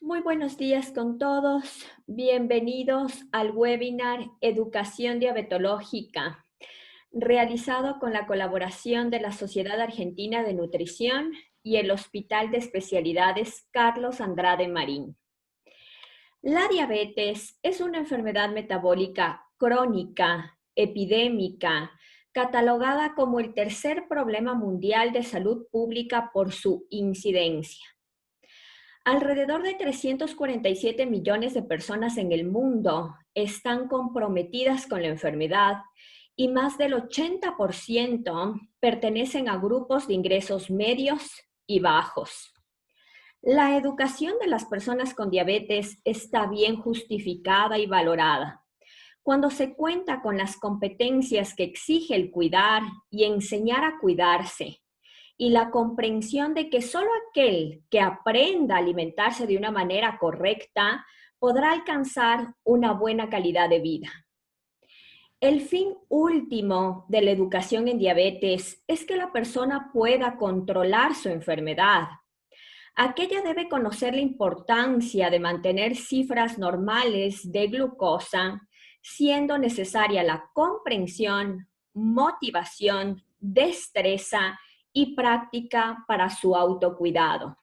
Muy buenos días con todos. Bienvenidos al webinar Educación Diabetológica, realizado con la colaboración de la Sociedad Argentina de Nutrición y el Hospital de Especialidades Carlos Andrade Marín. La diabetes es una enfermedad metabólica crónica, epidémica, catalogada como el tercer problema mundial de salud pública por su incidencia. Alrededor de 347 millones de personas en el mundo están comprometidas con la enfermedad y más del 80% pertenecen a grupos de ingresos medios y bajos. La educación de las personas con diabetes está bien justificada y valorada cuando se cuenta con las competencias que exige el cuidar y enseñar a cuidarse, y la comprensión de que solo aquel que aprenda a alimentarse de una manera correcta podrá alcanzar una buena calidad de vida. El fin último de la educación en diabetes es que la persona pueda controlar su enfermedad. Aquella debe conocer la importancia de mantener cifras normales de glucosa, siendo necesaria la comprensión, motivación, destreza y práctica para su autocuidado.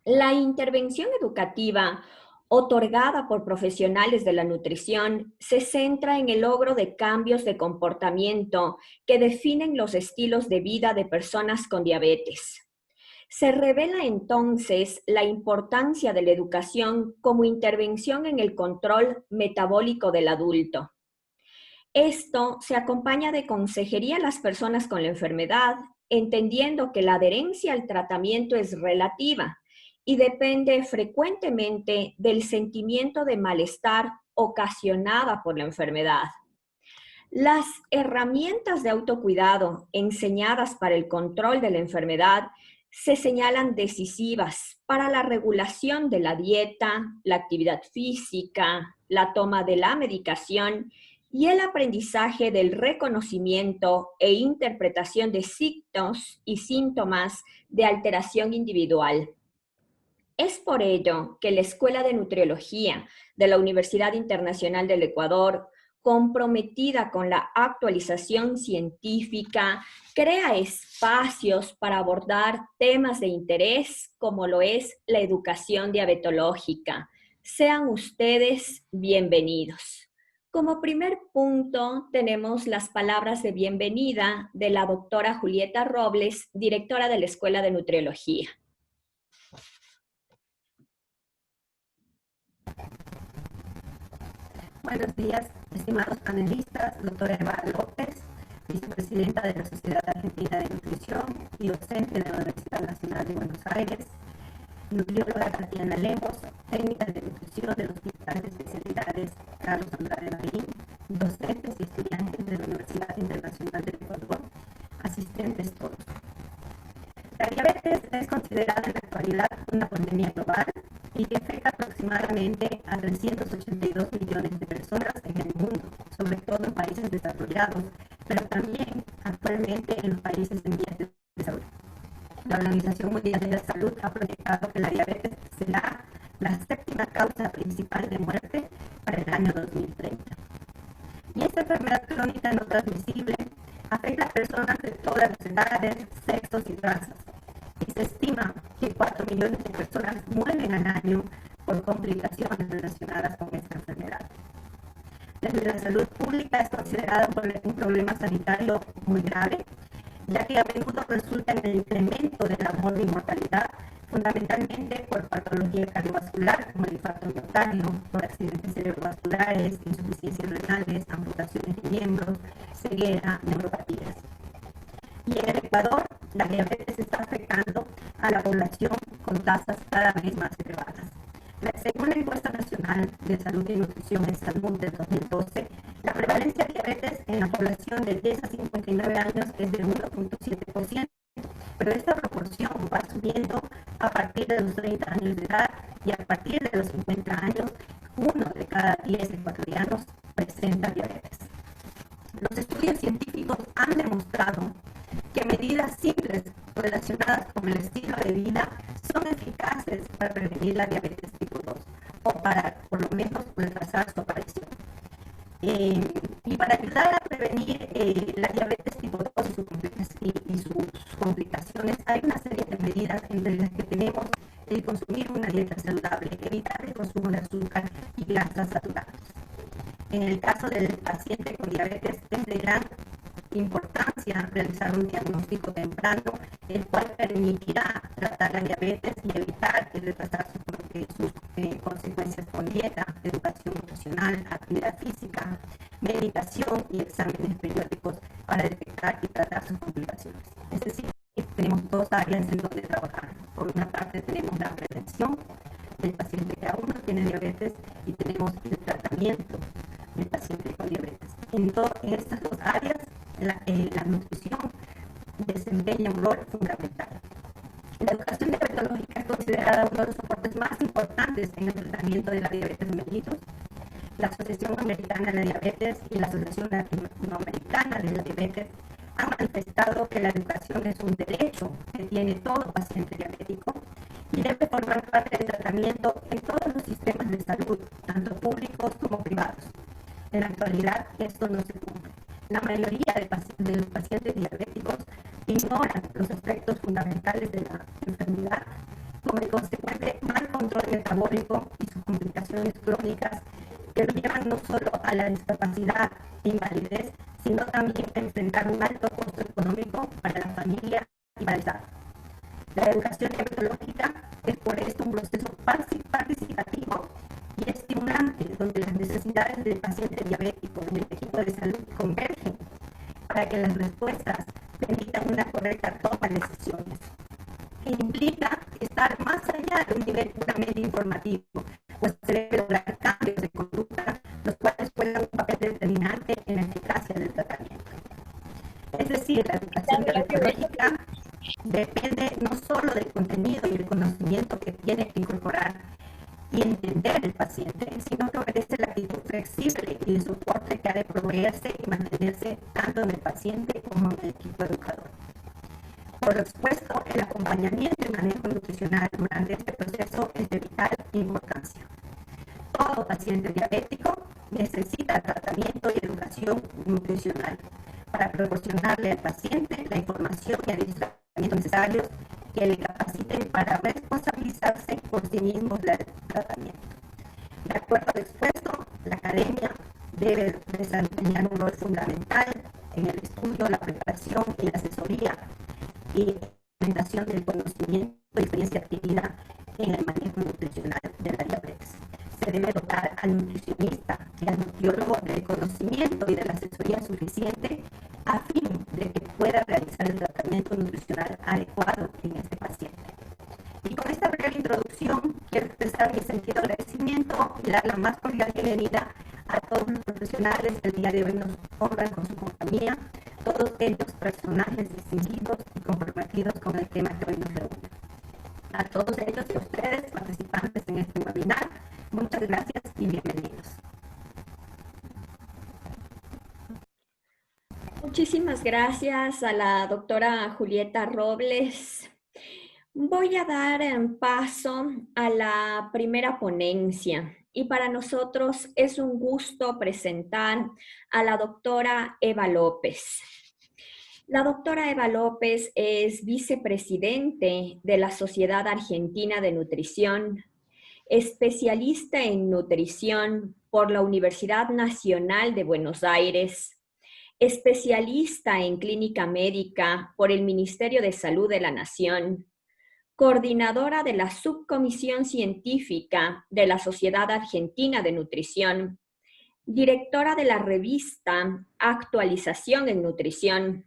La intervención educativa otorgada por profesionales de la nutrición se centra en el logro de cambios de comportamiento que definen los estilos de vida de personas con diabetes. Se revela entonces la importancia de la educación como intervención en el control metabólico del adulto. Esto se acompaña de consejería a las personas con la enfermedad, entendiendo que la adherencia al tratamiento es relativa y depende frecuentemente del sentimiento de malestar ocasionada por la enfermedad. Las herramientas de autocuidado enseñadas para el control de la enfermedad se señalan decisivas para la regulación de la dieta, la actividad física, la toma de la medicación y el aprendizaje del reconocimiento e interpretación de signos y síntomas de alteración individual. Es por ello que la Escuela de Nutriología de la Universidad Internacional del Ecuador, comprometida con la actualización científica, crea espacios para abordar temas de interés como lo es la educación diabetológica. Sean ustedes bienvenidos. Como primer punto, tenemos las palabras de bienvenida de la doctora Julieta Robles, directora de la Escuela de Nutriología. Buenos días, estimados panelistas, doctora Eva López, vicepresidenta de la Sociedad Argentina de Nutrición y docente de la Universidad Nacional de Buenos Aires, nutrióloga Tatiana Lemos, técnica de nutrición del Hospital de Especialidades Carlos Andrade Marín, docentes y estudiantes de la Universidad Internacional del Ecuador, asistentes todos. La diabetes es considerada en la actualidad una pandemia global y que afecta aproximadamente a 382 millones de personas en el mundo, sobre todo en países desarrollados, pero también actualmente en los países en vías de desarrollo. La Organización Mundial de la Salud ha proyectado que la diabetes será la séptima causa principal de muerte para el año 2030. Y esta enfermedad crónica no transmisible afecta a personas de todas las edades, sexos y razas. Y se estima que 4 millones de personas mueren al año por complicaciones relacionadas con esta enfermedad. Desde la salud pública es considerada un problema sanitario muy grave, ya que a menudo resulta en el incremento de la mortalidad, fundamentalmente por patología cardiovascular, como el infarto miocardio, por accidentes cerebrovasculares, insuficiencias renales, amputaciones de miembros, ceguera, neuropatías. Y en el Ecuador, la diabetes está afectando a la población con tasas cada vez más elevadas. Según la encuesta nacional de salud y nutrición en salud del 2012, la prevalencia de diabetes en la población de 10 a 59 años es de 1.7%, pero esta proporción va subiendo a partir de los 30 años de edad y a partir de los 50 años, 1 de cada 10 ecuatorianos presenta diabetes. Los estudios científicos han demostrado que a medida medidas simples relacionadas con el estilo de vida son eficaces para prevenir la diabetes tipo 2 o para, por lo menos, retrasar su aparición. Y para ayudar a prevenir la diabetes tipo 2 y sus complicaciones, hay una serie de medidas entre las que tenemos el consumir una dieta saludable, evitar el consumo de azúcar y grasas saturadas. En el caso del paciente con diabetes, es de gran importancia realizar un diagnóstico temprano, el cual permitirá tratar la diabetes y evitar el retrasar sus consecuencias con dieta, educación nutricional, actividad física, medicación y exámenes periódicos para detectar y tratar sus complicaciones. Es decir, tenemos dos áreas en donde trabajar. Por una parte tenemos la prevención del paciente que aún no tiene diabetes y tenemos el tratamiento del paciente con diabetes. En estas dos áreas, la nutrición desempeña un rol fundamental. La educación diabetológica es considerada uno de los soportes más importantes en el tratamiento de la diabetes mellitus. La Asociación Americana de la Diabetes y la Asociación Latinoamericana de la Diabetes han manifestado que la educación es un derecho que tiene todo paciente diabético y debe formar parte del tratamiento en todos los sistemas de salud, tanto públicos como privados. En la actualidad, esto no se cumple. La mayoría de los pacientes diabéticos ignoran los aspectos fundamentales de la enfermedad, como el consecuente mal control metabólico y sus complicaciones crónicas, que lo llevan no solo a la discapacidad e invalidez, sino también a enfrentar un alto costo económico para la familia y para el Estado. La educación diabetológica es por esto un proceso participativo y estimulante, donde las necesidades del paciente diabético y del equipo de salud convergen para que las respuestas permitan una correcta toma de decisiones. Implica estar más allá de un nivel puramente informativo, pues se debe lograr cambios de conducta, los cuales juegan un papel determinante en la eficacia del tratamiento. Es decir, la educación diabetológica depende no solo del contenido y el conocimiento que tiene que incorporar y entender el paciente, sino que obedece la actitud flexible y de soporte que ha de proveerse y mantenerse tanto en el paciente como en el equipo educador. Por lo expuesto, el acompañamiento y manejo nutricional durante este proceso es de vital importancia. Todo paciente diabético necesita tratamiento y educación nutricional para proporcionarle al paciente la información y adiestramiento necesarios que le capaciten para responsabilizarse por sí mismos del tratamiento. De acuerdo al expuesto, la academia debe desempeñar un rol fundamental en el estudio, la preparación y la asesoría y implementación del conocimiento y experiencia adquirida en el manejo nutricional de la diabetes. Se debe dotar al nutricionista y al nutriólogo del conocimiento y de la asesoría suficiente a fin de que pueda realizar el tratamiento nutricional adecuado en este paciente. Y con esta breve introducción, quiero expresar mi sentido de agradecimiento y dar la más cordial bienvenida a todos los profesionales que el día de hoy nos honran con su compañía, todos ellos personajes distinguidos y comprometidos con el tema que hoy nos reúne. A todos ellos y a ustedes, participantes en este webinar, muchas gracias y bienvenidos. Muchísimas gracias a la doctora Julieta Robles. Voy a dar paso a la primera ponencia y para nosotros es un gusto presentar a la doctora Eva López. La doctora Eva López es vicepresidente de la Sociedad Argentina de Nutrición, especialista en nutrición por la Universidad Nacional de Buenos Aires, especialista en clínica médica por el Ministerio de Salud de la Nación, coordinadora de la Subcomisión Científica de la Sociedad Argentina de Nutrición, directora de la revista Actualización en Nutrición,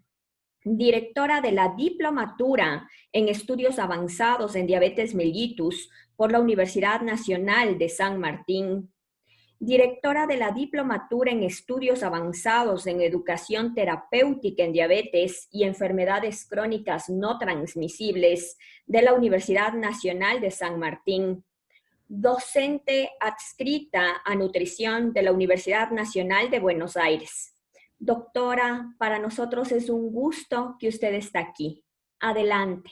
directora de la Diplomatura en Estudios Avanzados en Diabetes Mellitus por la Universidad Nacional de San Martín, directora de la Diplomatura en Estudios Avanzados en Educación Terapéutica en Diabetes y Enfermedades Crónicas No Transmisibles de la Universidad Nacional de San Martín, docente adscrita a Nutrición de la Universidad Nacional de Buenos Aires, Doctora, para nosotros es un gusto que usted esté aquí. Adelante.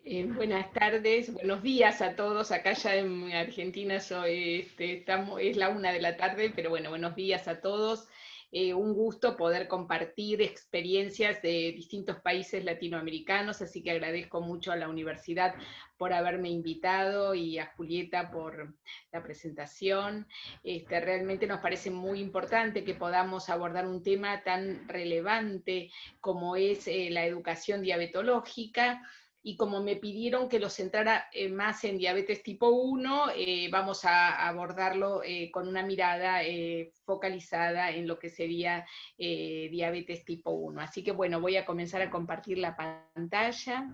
Buenas tardes, buenos días a todos. Acá ya en Argentina es la 1 de la tarde, pero bueno, buenos días a todos. Un gusto poder compartir experiencias de distintos países latinoamericanos, así que agradezco mucho a la universidad por haberme invitado y a Julieta por la presentación. Realmente nos parece muy importante que podamos abordar un tema tan relevante como es la educación diabetológica. Y como me pidieron que lo centrara más en diabetes tipo 1, vamos a abordarlo con una mirada focalizada en lo que sería diabetes tipo 1. Así que bueno, voy a comenzar a compartir la pantalla.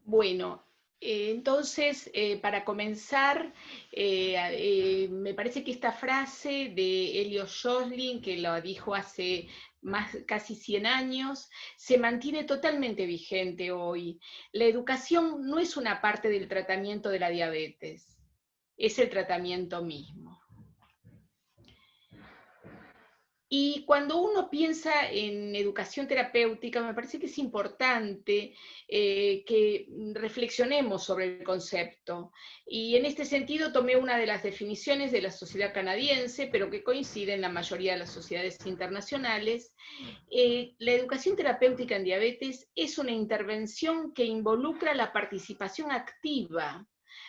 Bueno, entonces, para comenzar, me parece que esta frase de Elliot Joslin, que lo dijo hace casi 100 años, se mantiene totalmente vigente hoy. La educación no es una parte del tratamiento de la diabetes, es el tratamiento mismo. Y cuando uno piensa en educación terapéutica, me parece que es importante que reflexionemos sobre el concepto. Y en este sentido tomé una de las definiciones de la sociedad canadiense, pero que coincide en la mayoría de las sociedades internacionales. La educación terapéutica en diabetes es una intervención que involucra la participación activa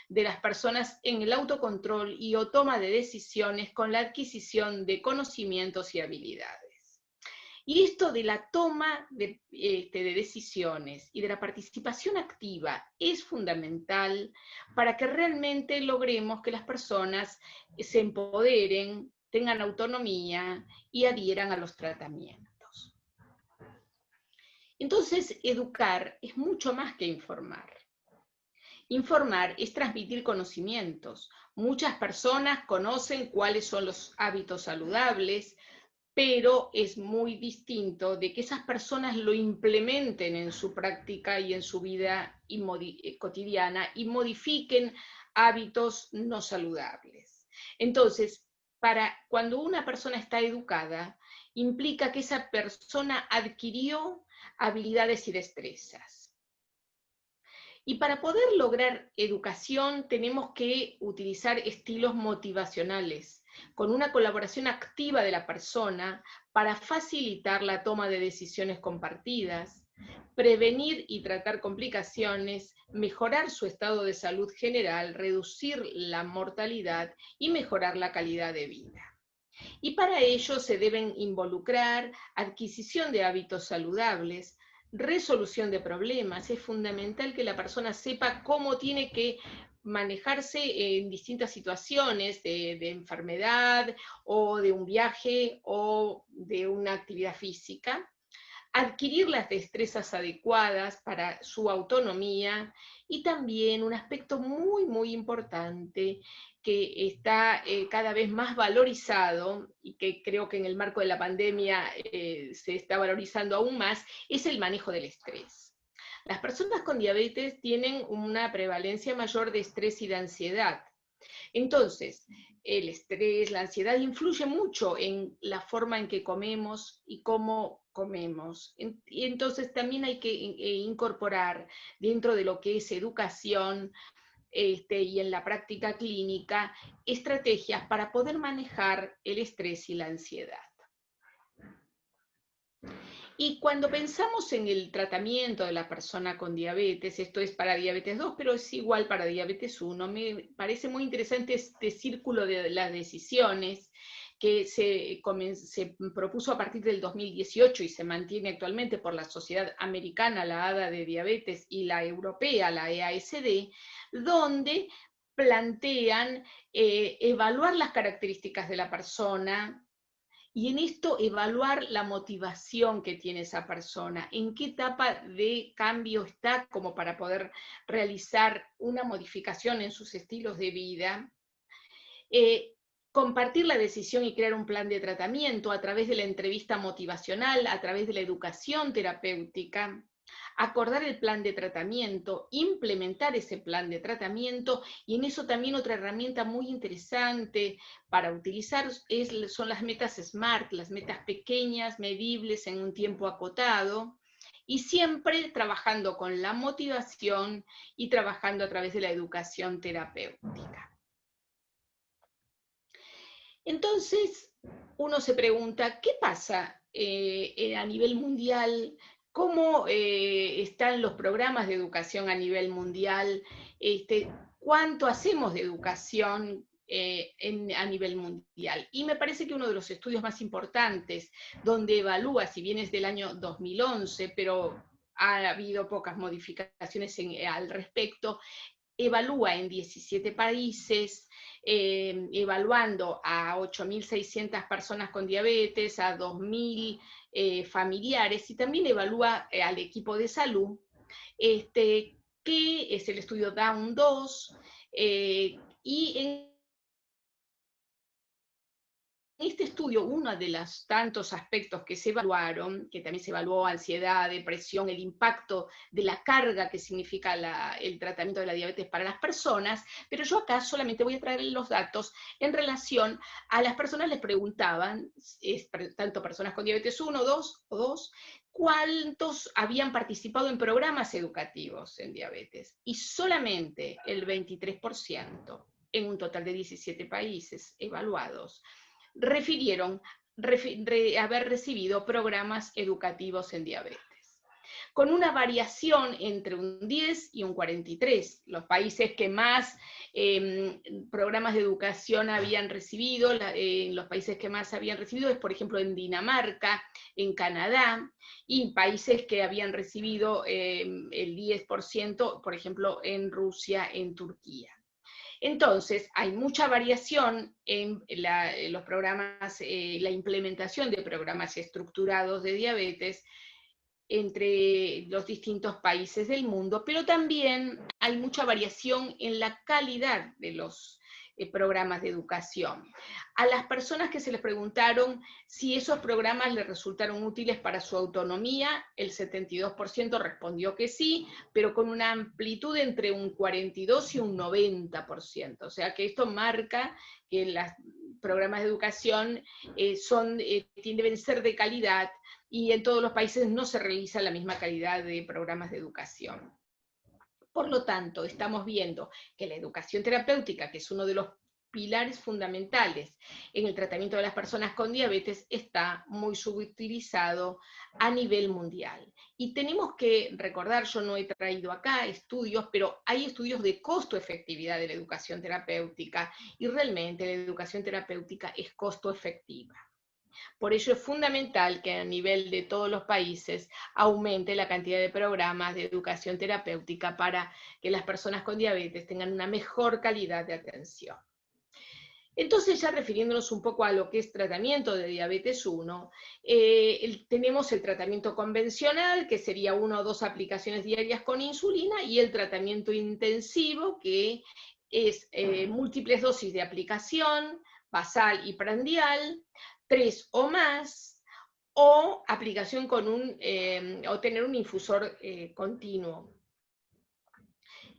de las personas en el autocontrol y o toma de decisiones con la adquisición de conocimientos y habilidades. Y esto de la toma de decisiones y de la participación activa es fundamental para que realmente logremos que las personas se empoderen, tengan autonomía y adhieran a los tratamientos. Entonces, educar es mucho más que informar. Informar es transmitir conocimientos. Muchas personas conocen cuáles son los hábitos saludables, pero es muy distinto de que esas personas lo implementen en su práctica y en su vida cotidiana y modifiquen hábitos no saludables. Entonces, cuando una persona está educada, implica que esa persona adquirió habilidades y destrezas. Y para poder lograr educación tenemos que utilizar estilos motivacionales, con una colaboración activa de la persona para facilitar la toma de decisiones compartidas, prevenir y tratar complicaciones, mejorar su estado de salud general, reducir la mortalidad y mejorar la calidad de vida. Y para ello se deben involucrar adquisición de hábitos saludables, resolución de problemas. Es fundamental que la persona sepa cómo tiene que manejarse en distintas situaciones de enfermedad o de un viaje o de una actividad física. Adquirir las destrezas adecuadas para su autonomía y también un aspecto muy, muy importante que está cada vez más valorizado y que creo que en el marco de la pandemia se está valorizando aún más, es el manejo del estrés. Las personas con diabetes tienen una prevalencia mayor de estrés y de ansiedad. Entonces, el estrés, la ansiedad influye mucho en la forma en que comemos y cómo comemos. Y entonces también hay que incorporar dentro de lo que es educación y en la práctica clínica estrategias para poder manejar el estrés y la ansiedad. Y cuando pensamos en el tratamiento de la persona con diabetes, esto es para diabetes 2, pero es igual para diabetes 1, me parece muy interesante este círculo de las decisiones que se propuso a partir del 2018 y se mantiene actualmente por la Sociedad Americana, la ADA de Diabetes, y la Europea, la EASD, donde plantean evaluar las características de la persona, y en esto evaluar la motivación que tiene esa persona, en qué etapa de cambio está como para poder realizar una modificación en sus estilos de vida, compartir la decisión y crear un plan de tratamiento a través de la entrevista motivacional, a través de la educación terapéutica, acordar el plan de tratamiento, implementar ese plan de tratamiento, y en eso también otra herramienta muy interesante para utilizar son las metas SMART, las metas pequeñas, medibles en un tiempo acotado, y siempre trabajando con la motivación y trabajando a través de la educación terapéutica. Entonces, uno se pregunta, ¿qué pasa a nivel mundial? ¿Cómo están los programas de educación a nivel mundial? ¿Cuánto hacemos de educación a nivel mundial? Y me parece que uno de los estudios más importantes, donde evalúa, si bien es del año 2011, pero ha habido pocas modificaciones al respecto, evalúa en 17 países, evaluando a 8.600 personas con diabetes, a 2.000 familiares, y también evalúa al equipo de salud, que es el estudio Down 2, y en este estudio, uno de los tantos aspectos que se evaluaron, que también se evaluó ansiedad, depresión, el impacto de la carga que significa el tratamiento de la diabetes para las personas, pero yo acá solamente voy a traer los datos en relación a las personas. Les preguntaban, tanto personas con diabetes 1, 2 o 2, cuántos habían participado en programas educativos en diabetes, y solamente el 23%, en un total de 17 países evaluados, refirieron haber recibido programas educativos en diabetes, con una variación entre un 10 y un 43. Los países que más programas de educación habían recibido, los países que más habían recibido es, por ejemplo, en Dinamarca, en Canadá, y países que habían recibido el 10%, por ejemplo, en Rusia, en Turquía. Entonces, hay mucha variación en los programas, la implementación de programas estructurados de diabetes entre los distintos países del mundo, pero también hay mucha variación en la calidad de los programas de educación. A las personas que se les preguntaron si esos programas les resultaron útiles para su autonomía, el 72% respondió que sí, pero con una amplitud entre un 42 y un 90%. O sea que esto marca que los programas de educación deben ser de calidad, y en todos los países no se realiza la misma calidad de programas de educación. Por lo tanto, estamos viendo que la educación terapéutica, que es uno de los pilares fundamentales en el tratamiento de las personas con diabetes, está muy subutilizado a nivel mundial. Y tenemos que recordar, yo no he traído acá estudios, pero hay estudios de costo-efectividad de la educación terapéutica, y realmente la educación terapéutica es costo-efectiva. Por ello es fundamental que a nivel de todos los países aumente la cantidad de programas de educación terapéutica para que las personas con diabetes tengan una mejor calidad de atención. Entonces, ya refiriéndonos un poco a lo que es tratamiento de diabetes 1, tenemos el tratamiento convencional, que sería 1 o 2 aplicaciones diarias con insulina, y el tratamiento intensivo, que es múltiples dosis de aplicación, basal y prandial, 3 o más, o aplicación con o tener un infusor continuo.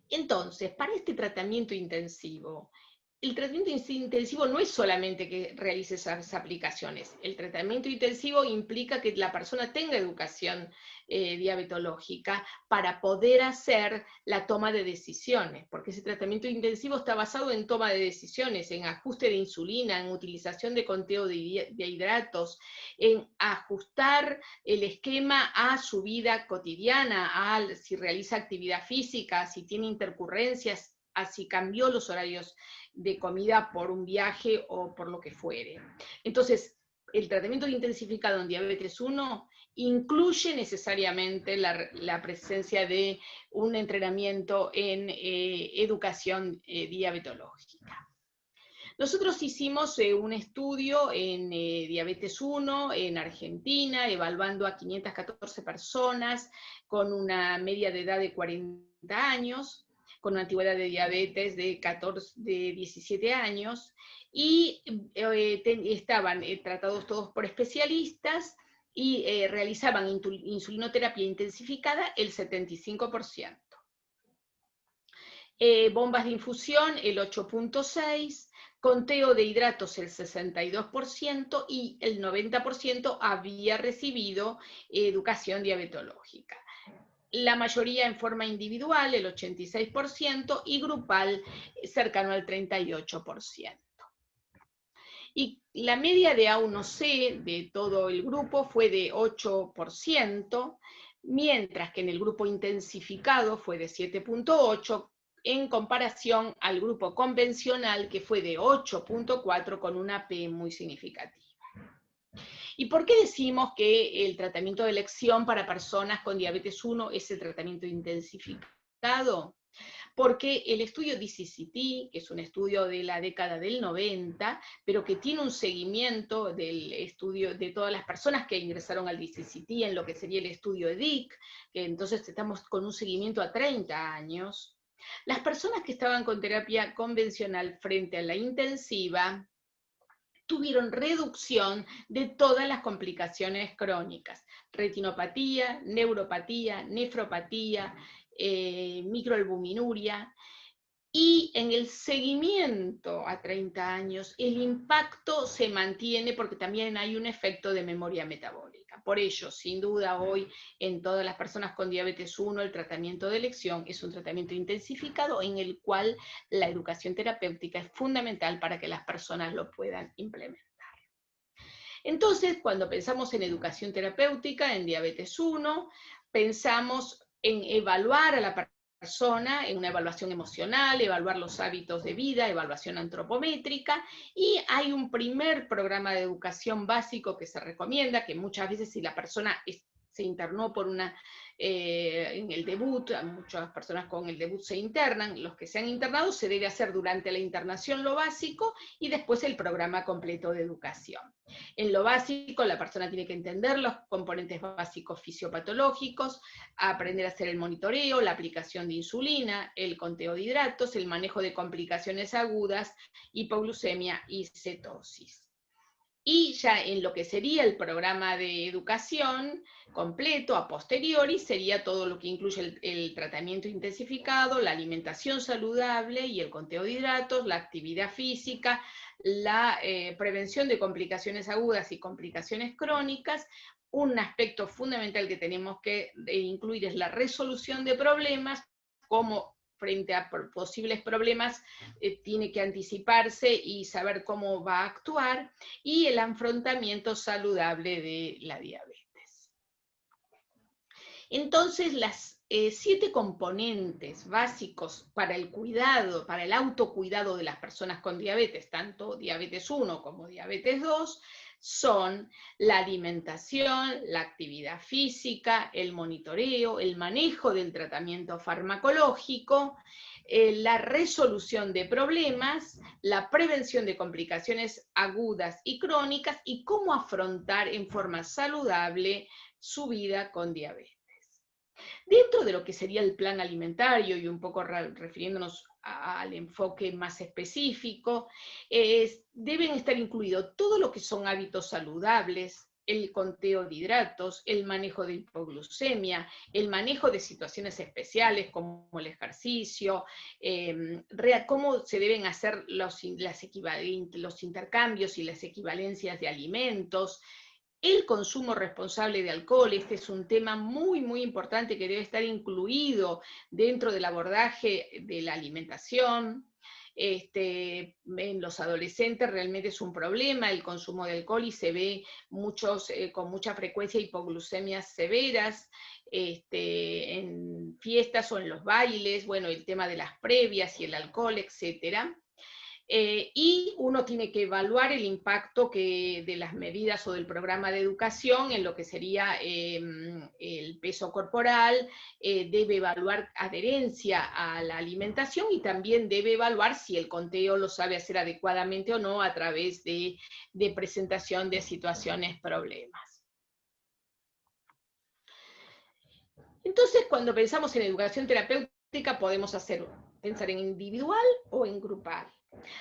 Entonces, para este tratamiento intensivo, el tratamiento intensivo no es solamente que realice esas aplicaciones. El tratamiento intensivo implica que la persona tenga educación diabetológica para poder hacer la toma de decisiones, porque ese tratamiento intensivo está basado en toma de decisiones, en ajuste de insulina, en utilización de conteo de hidratos, en ajustar el esquema a su vida cotidiana, si realiza actividad física, si tiene intercurrencias, a si cambió los horarios de comida por un viaje o por lo que fuere. Entonces, el tratamiento intensificado en diabetes 1 incluye necesariamente la presencia de un entrenamiento en educación diabetológica. Nosotros hicimos un estudio en diabetes 1 en Argentina, evaluando a 514 personas con una media de edad de 40 años, con una antigüedad de diabetes de 17 años, y estaban tratados todos por especialistas, y realizaban insulinoterapia intensificada el 75%. Bombas de infusión el 8.6%, conteo de hidratos el 62%, y el 90% había recibido educación diabetológica. La mayoría en forma individual, el 86%, y grupal cercano al 38%. Y la media de A1C de todo el grupo fue de 8%, mientras que en el grupo intensificado fue de 7.8%, en comparación al grupo convencional, que fue de 8.4, con una P muy significativa. ¿Y por qué decimos que el tratamiento de elección para personas con diabetes 1 es el tratamiento intensificado? Porque el estudio DCCT, que es un estudio de la década del 90, pero que tiene un seguimiento del estudio de todas las personas que ingresaron al DCCT en lo que sería el estudio EDIC, que entonces estamos con un seguimiento a 30 años, las personas que estaban con terapia convencional frente a la intensiva tuvieron reducción de todas las complicaciones crónicas: retinopatía, neuropatía, nefropatía, microalbuminuria, y en el seguimiento a 30 años el impacto se mantiene porque también hay un efecto de memoria metabólica. Por ello, sin duda, hoy en todas las personas con diabetes 1 el tratamiento de elección es un tratamiento intensificado en el cual la educación terapéutica es fundamental para que las personas lo puedan implementar. Entonces, cuando pensamos en educación terapéutica en diabetes 1, pensamos en evaluar a la persona, en una evaluación emocional, evaluar los hábitos de vida, evaluación antropométrica, y hay un primer programa de educación básico que se recomienda, que muchas veces si la persona se internó por en el debut, muchas personas con el debut se internan, los que se han internado se debe hacer durante la internación lo básico y después el programa completo de educación. En lo básico la persona tiene que entender los componentes básicos fisiopatológicos, aprender a hacer el monitoreo, la aplicación de insulina, el conteo de hidratos, el manejo de complicaciones agudas, hipoglucemia y cetosis. Y ya en lo que sería el programa de educación completo, a posteriori, sería todo lo que incluye el tratamiento intensificado, la alimentación saludable y el conteo de hidratos, la actividad física, la prevención de complicaciones agudas y complicaciones crónicas. Un aspecto fundamental que tenemos que incluir es la resolución de problemas, como frente a posibles problemas, tiene que anticiparse y saber cómo va a actuar, y el afrontamiento saludable de la diabetes. Entonces, las 7 componentes básicos para el cuidado, para el autocuidado de las personas con diabetes, tanto diabetes 1 como diabetes 2, son la alimentación, la actividad física, el monitoreo, el manejo del tratamiento farmacológico, la resolución de problemas, la prevención de complicaciones agudas y crónicas, y cómo afrontar en forma saludable su vida con diabetes. Dentro de lo que sería el plan alimentario, y un poco refiriéndonos al enfoque más específico, deben estar incluidos todo lo que son hábitos saludables, el conteo de hidratos, el manejo de hipoglucemia, el manejo de situaciones especiales como el ejercicio, cómo se deben hacer los intercambios y las equivalencias de alimentos, el consumo responsable de alcohol. Este es un tema muy, muy importante que debe estar incluido dentro del abordaje de la alimentación. En los adolescentes realmente es un problema el consumo de alcohol, y se ve con mucha frecuencia hipoglucemias severas en fiestas o en los bailes, bueno, el tema de las previas y el alcohol, etcétera. Y uno tiene que evaluar el impacto de las medidas o del programa de educación en lo que sería el peso corporal, debe evaluar adherencia a la alimentación, y también debe evaluar si el conteo lo sabe hacer adecuadamente o no a través de presentación de situaciones problemas. Entonces, cuando pensamos en educación terapéutica podemos hacer pensar en individual o en grupal.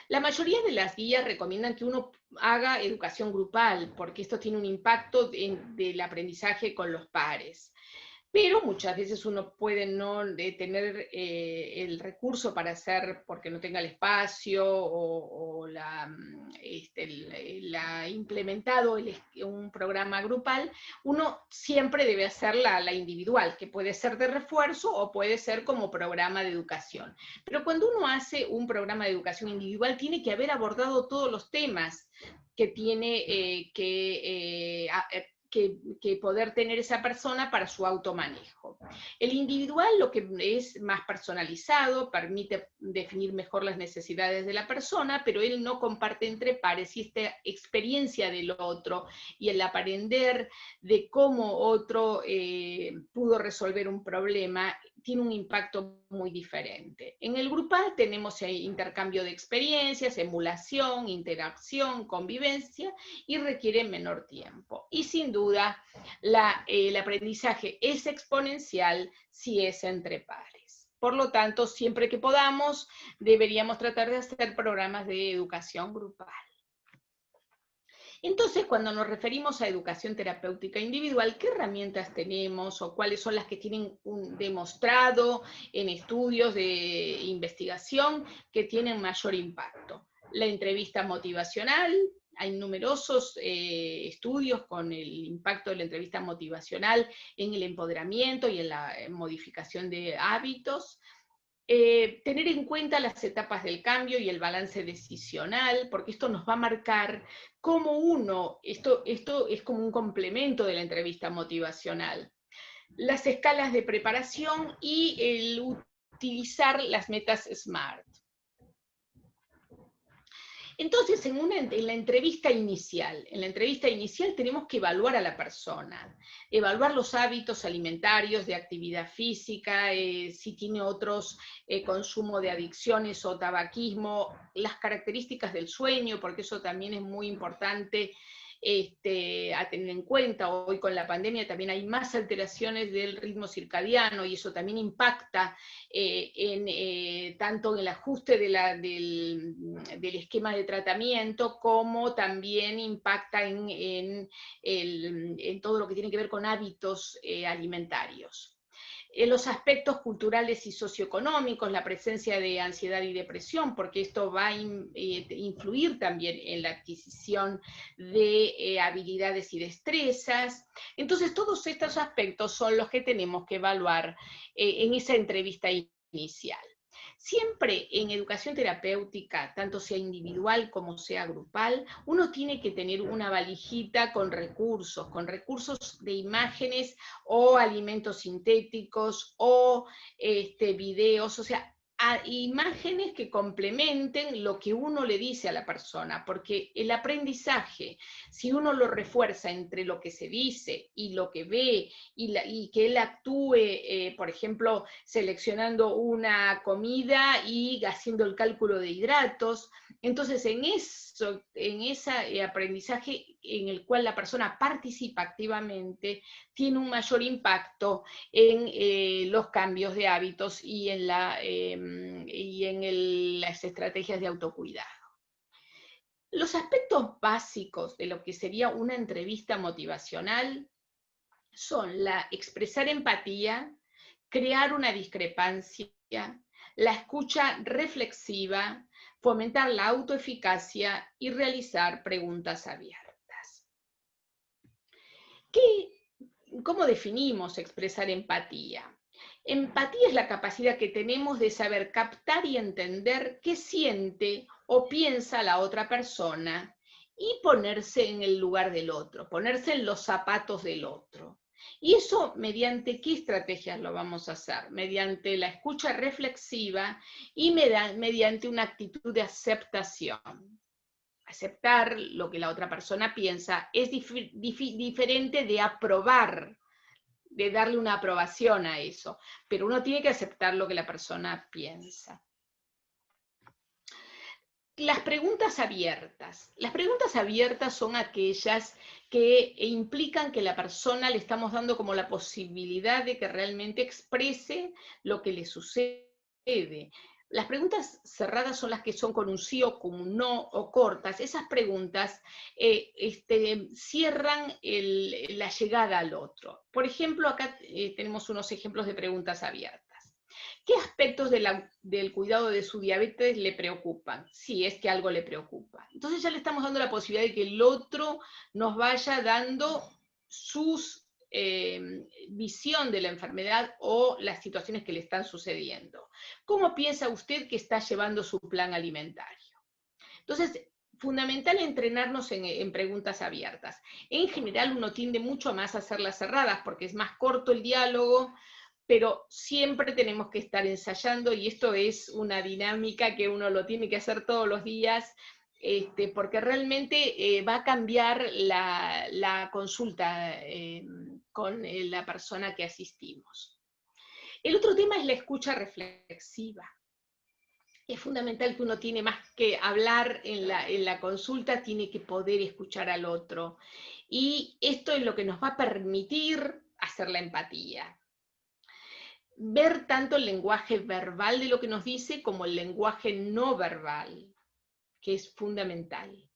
La mayoría de las guías recomiendan que uno haga educación grupal, porque esto tiene un impacto del aprendizaje con los pares. Pero muchas veces uno puede no tener el recurso para hacer, porque no tenga el espacio o la implementado un programa grupal, uno siempre debe hacer la individual, que puede ser de refuerzo o puede ser como programa de educación. Pero cuando uno hace un programa de educación individual, tiene que haber abordado todos los temas que tiene que poder tener esa persona para su automanejo. El individual, lo que es más personalizado, permite definir mejor las necesidades de la persona, pero él no comparte entre pares, y esta experiencia del otro y el aprender de cómo otro pudo resolver un problema tiene un impacto muy diferente. En el grupal tenemos intercambio de experiencias, emulación, interacción, convivencia, y requiere menor tiempo. Y sin duda, el aprendizaje es exponencial si es entre pares. Por lo tanto, siempre que podamos, deberíamos tratar de hacer programas de educación grupal. Entonces, cuando nos referimos a educación terapéutica individual, ¿qué herramientas tenemos o cuáles son las que tienen demostrado en estudios de investigación que tienen mayor impacto? La entrevista motivacional. Hay numerosos estudios con el impacto de la entrevista motivacional en el empoderamiento y en la modificación de hábitos. Tener en cuenta las etapas del cambio y el balance decisional, porque esto nos va a marcar cómo esto es como un complemento de la entrevista motivacional. Las escalas de preparación y el utilizar las metas SMART. Entonces, en la entrevista inicial tenemos que evaluar a la persona, evaluar los hábitos alimentarios, de actividad física, si tiene otros consumo de adicciones o tabaquismo, las características del sueño, porque eso también es muy importante a tener en cuenta. Hoy con la pandemia también hay más alteraciones del ritmo circadiano y eso también impacta tanto en el ajuste del esquema de tratamiento, como también impacta en todo lo que tiene que ver con hábitos alimentarios. Los aspectos culturales y socioeconómicos, la presencia de ansiedad y depresión, porque esto va a influir también en la adquisición de habilidades y destrezas. Entonces, todos estos aspectos son los que tenemos que evaluar en esa entrevista inicial. Siempre en educación terapéutica, tanto sea individual como sea grupal, uno tiene que tener una valijita con recursos de imágenes o alimentos sintéticos o videos, o sea, imágenes que complementen lo que uno le dice a la persona, porque el aprendizaje, si uno lo refuerza entre lo que se dice y lo que ve, y que él actúe, por ejemplo, seleccionando una comida y haciendo el cálculo de hidratos, entonces en ese aprendizaje en el cual la persona participa activamente, tiene un mayor impacto en los cambios de hábitos y en las estrategias de autocuidado. Los aspectos básicos de lo que sería una entrevista motivacional son expresar empatía, crear una discrepancia, la escucha reflexiva, fomentar la autoeficacia y realizar preguntas abiertas. ¿Cómo definimos expresar empatía? Empatía es la capacidad que tenemos de saber captar y entender qué siente o piensa la otra persona y ponerse en el lugar del otro, ponerse en los zapatos del otro. ¿Y eso mediante qué estrategias lo vamos a hacer? Mediante la escucha reflexiva y mediante una actitud de aceptación. Aceptar lo que la otra persona piensa es diferente de aprobar, de darle una aprobación a eso, pero uno tiene que aceptar lo que la persona piensa. Las preguntas abiertas. Las preguntas abiertas son aquellas que implican que la persona le estamos dando como la posibilidad de que realmente exprese lo que le sucede. Las preguntas cerradas son las que son con un sí o con un no, o cortas. Esas preguntas cierran la llegada al otro. Por ejemplo, acá tenemos unos ejemplos de preguntas abiertas. ¿Qué aspectos del cuidado de su diabetes le preocupan? Si es que algo le preocupa. Entonces ya le estamos dando la posibilidad de que el otro nos vaya dando sus visión de la enfermedad o las situaciones que le están sucediendo. ¿Cómo piensa usted que está llevando su plan alimentario? Entonces, fundamental entrenarnos en preguntas abiertas. En general uno tiende mucho más a hacerlas cerradas porque es más corto el diálogo, pero siempre tenemos que estar ensayando, y esto es una dinámica que uno lo tiene que hacer todos los días, porque realmente va a cambiar la consulta con la persona que asistimos. El otro tema es la escucha reflexiva. Es fundamental que uno tiene más que hablar en la consulta, tiene que poder escuchar al otro. Y esto es lo que nos va a permitir hacer la empatía. Ver tanto el lenguaje verbal de lo que nos dice como el lenguaje no verbal, que es fundamental.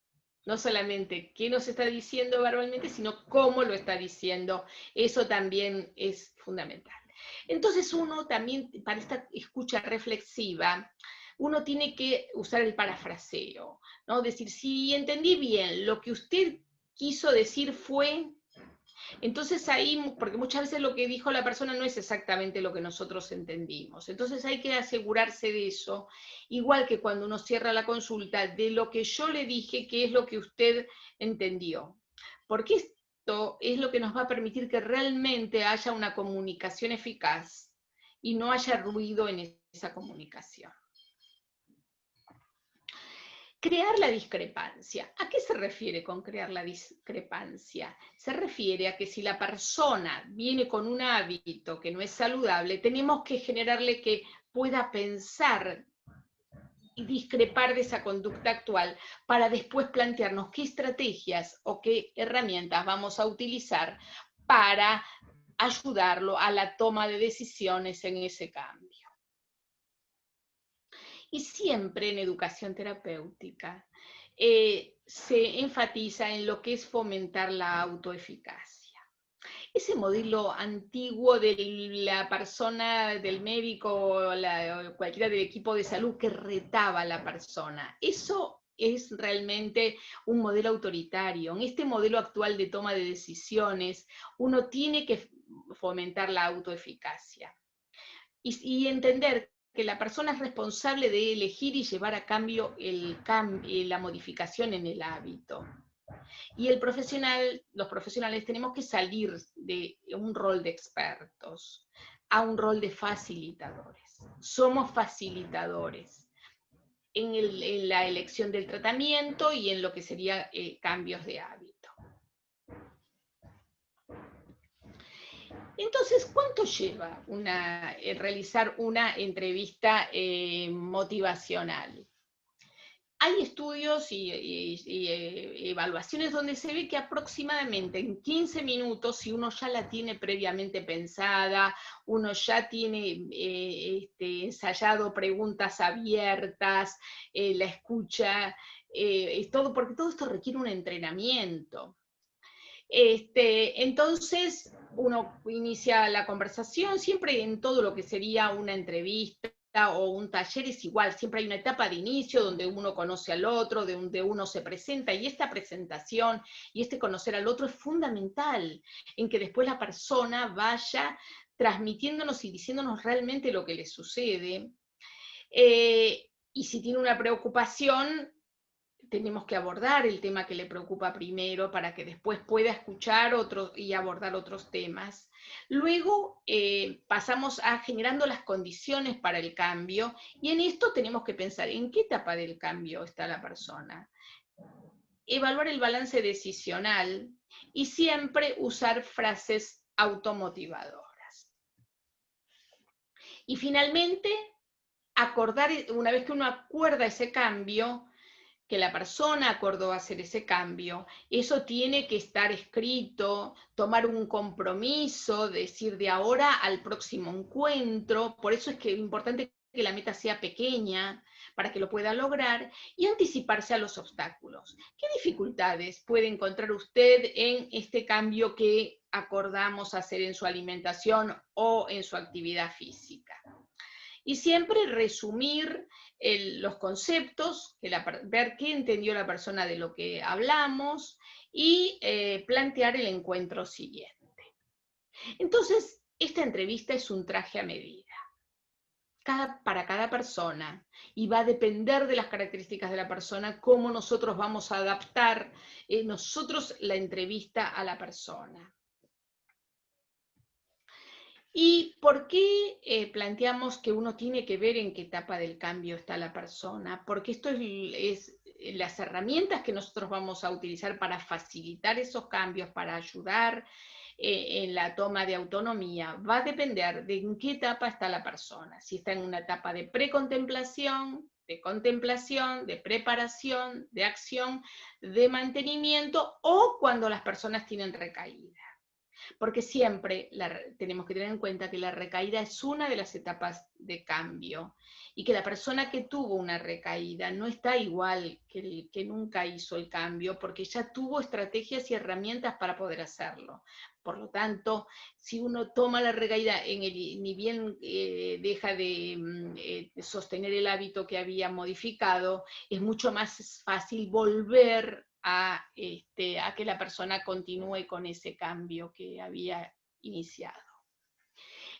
No solamente qué nos está diciendo verbalmente, sino cómo lo está diciendo. Eso también es fundamental. Entonces uno también, para esta escucha reflexiva, uno tiene que usar el parafraseo, ¿no? Decir, si entendí bien, lo que usted quiso decir fue... Entonces ahí, porque muchas veces lo que dijo la persona no es exactamente lo que nosotros entendimos. Entonces hay que asegurarse de eso, igual que cuando uno cierra la consulta, de lo que yo le dije, qué es lo que usted entendió. Porque esto es lo que nos va a permitir que realmente haya una comunicación eficaz y no haya ruido en esa comunicación. Crear la discrepancia. ¿A qué se refiere con crear la discrepancia? Se refiere a que si la persona viene con un hábito que no es saludable, tenemos que generarle que pueda pensar y discrepar de esa conducta actual para después plantearnos qué estrategias o qué herramientas vamos a utilizar para ayudarlo a la toma de decisiones en ese cambio. Y siempre en educación terapéutica se enfatiza en lo que es fomentar la autoeficacia. Ese modelo antiguo de la persona, del médico o cualquiera del equipo de salud que retaba a la persona, eso es realmente un modelo autoritario. En este modelo actual de toma de decisiones, uno tiene que fomentar la autoeficacia y entender que la persona es responsable de elegir y llevar a cambio la modificación en el hábito. Y los profesionales tenemos que salir de un rol de expertos a un rol de facilitadores. Somos facilitadores en la elección del tratamiento y en lo que serían cambios de hábito. Entonces, ¿cuánto lleva realizar una entrevista motivacional? Hay estudios y evaluaciones donde se ve que aproximadamente en 15 minutos, si uno ya la tiene previamente pensada, uno ya tiene ensayado preguntas abiertas, la escucha, todo, porque todo esto requiere un entrenamiento. Entonces, uno inicia la conversación, siempre en todo lo que sería una entrevista o un taller es igual, siempre hay una etapa de inicio donde uno conoce al otro, donde uno se presenta, y esta presentación y conocer al otro es fundamental, en que después la persona vaya transmitiéndonos y diciéndonos realmente lo que le sucede, y si tiene una preocupación, tenemos que abordar el tema que le preocupa primero para que después pueda escuchar otros y abordar otros temas. Luego pasamos a generando las condiciones para el cambio, y en esto tenemos que pensar en qué etapa del cambio está la persona. Evaluar el balance decisional y siempre usar frases automotivadoras. Y finalmente, acordar, una vez que uno acuerda ese cambio, que la persona acordó hacer ese cambio, eso tiene que estar escrito, tomar un compromiso, decir de ahora al próximo encuentro. Por eso es que es importante que la meta sea pequeña para que lo pueda lograr y anticiparse a los obstáculos. ¿Qué dificultades puede encontrar usted en este cambio que acordamos hacer en su alimentación o en su actividad física? Y siempre resumir los conceptos, ver qué entendió la persona de lo que hablamos y plantear el encuentro siguiente. Entonces, esta entrevista es un traje a medida. Para cada persona, y va a depender de las características de la persona cómo nosotros vamos a adaptar nosotros la entrevista a la persona. ¿Y por qué planteamos que uno tiene que ver en qué etapa del cambio está la persona? Porque esto es las herramientas que nosotros vamos a utilizar para facilitar esos cambios, para ayudar en la toma de autonomía, va a depender de en qué etapa está la persona. Si está en una etapa de precontemplación, de contemplación, de preparación, de acción, de mantenimiento, o cuando las personas tienen recaída. Porque siempre tenemos que tener en cuenta que la recaída es una de las etapas de cambio y que la persona que tuvo una recaída no está igual que el que nunca hizo el cambio, porque ya tuvo estrategias y herramientas para poder hacerlo. Por lo tanto, si uno toma la recaída, ni bien deja de sostener el hábito que había modificado, es mucho más fácil volver a que la persona continúe con ese cambio que había iniciado.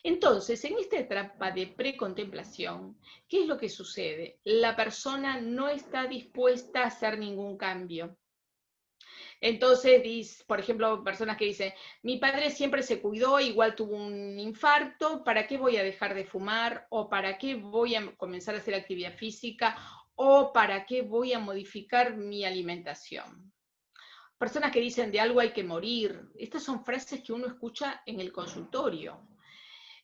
Entonces, en esta etapa de precontemplación, ¿qué es lo que sucede? La persona no está dispuesta a hacer ningún cambio. Entonces, por ejemplo, personas que dicen, mi padre siempre se cuidó, igual tuvo un infarto, ¿para qué voy a dejar de fumar? ¿O para qué voy a comenzar a hacer actividad física? ¿O para qué voy a modificar mi alimentación? Personas que dicen, de algo hay que morir. Estas son frases que uno escucha en el consultorio.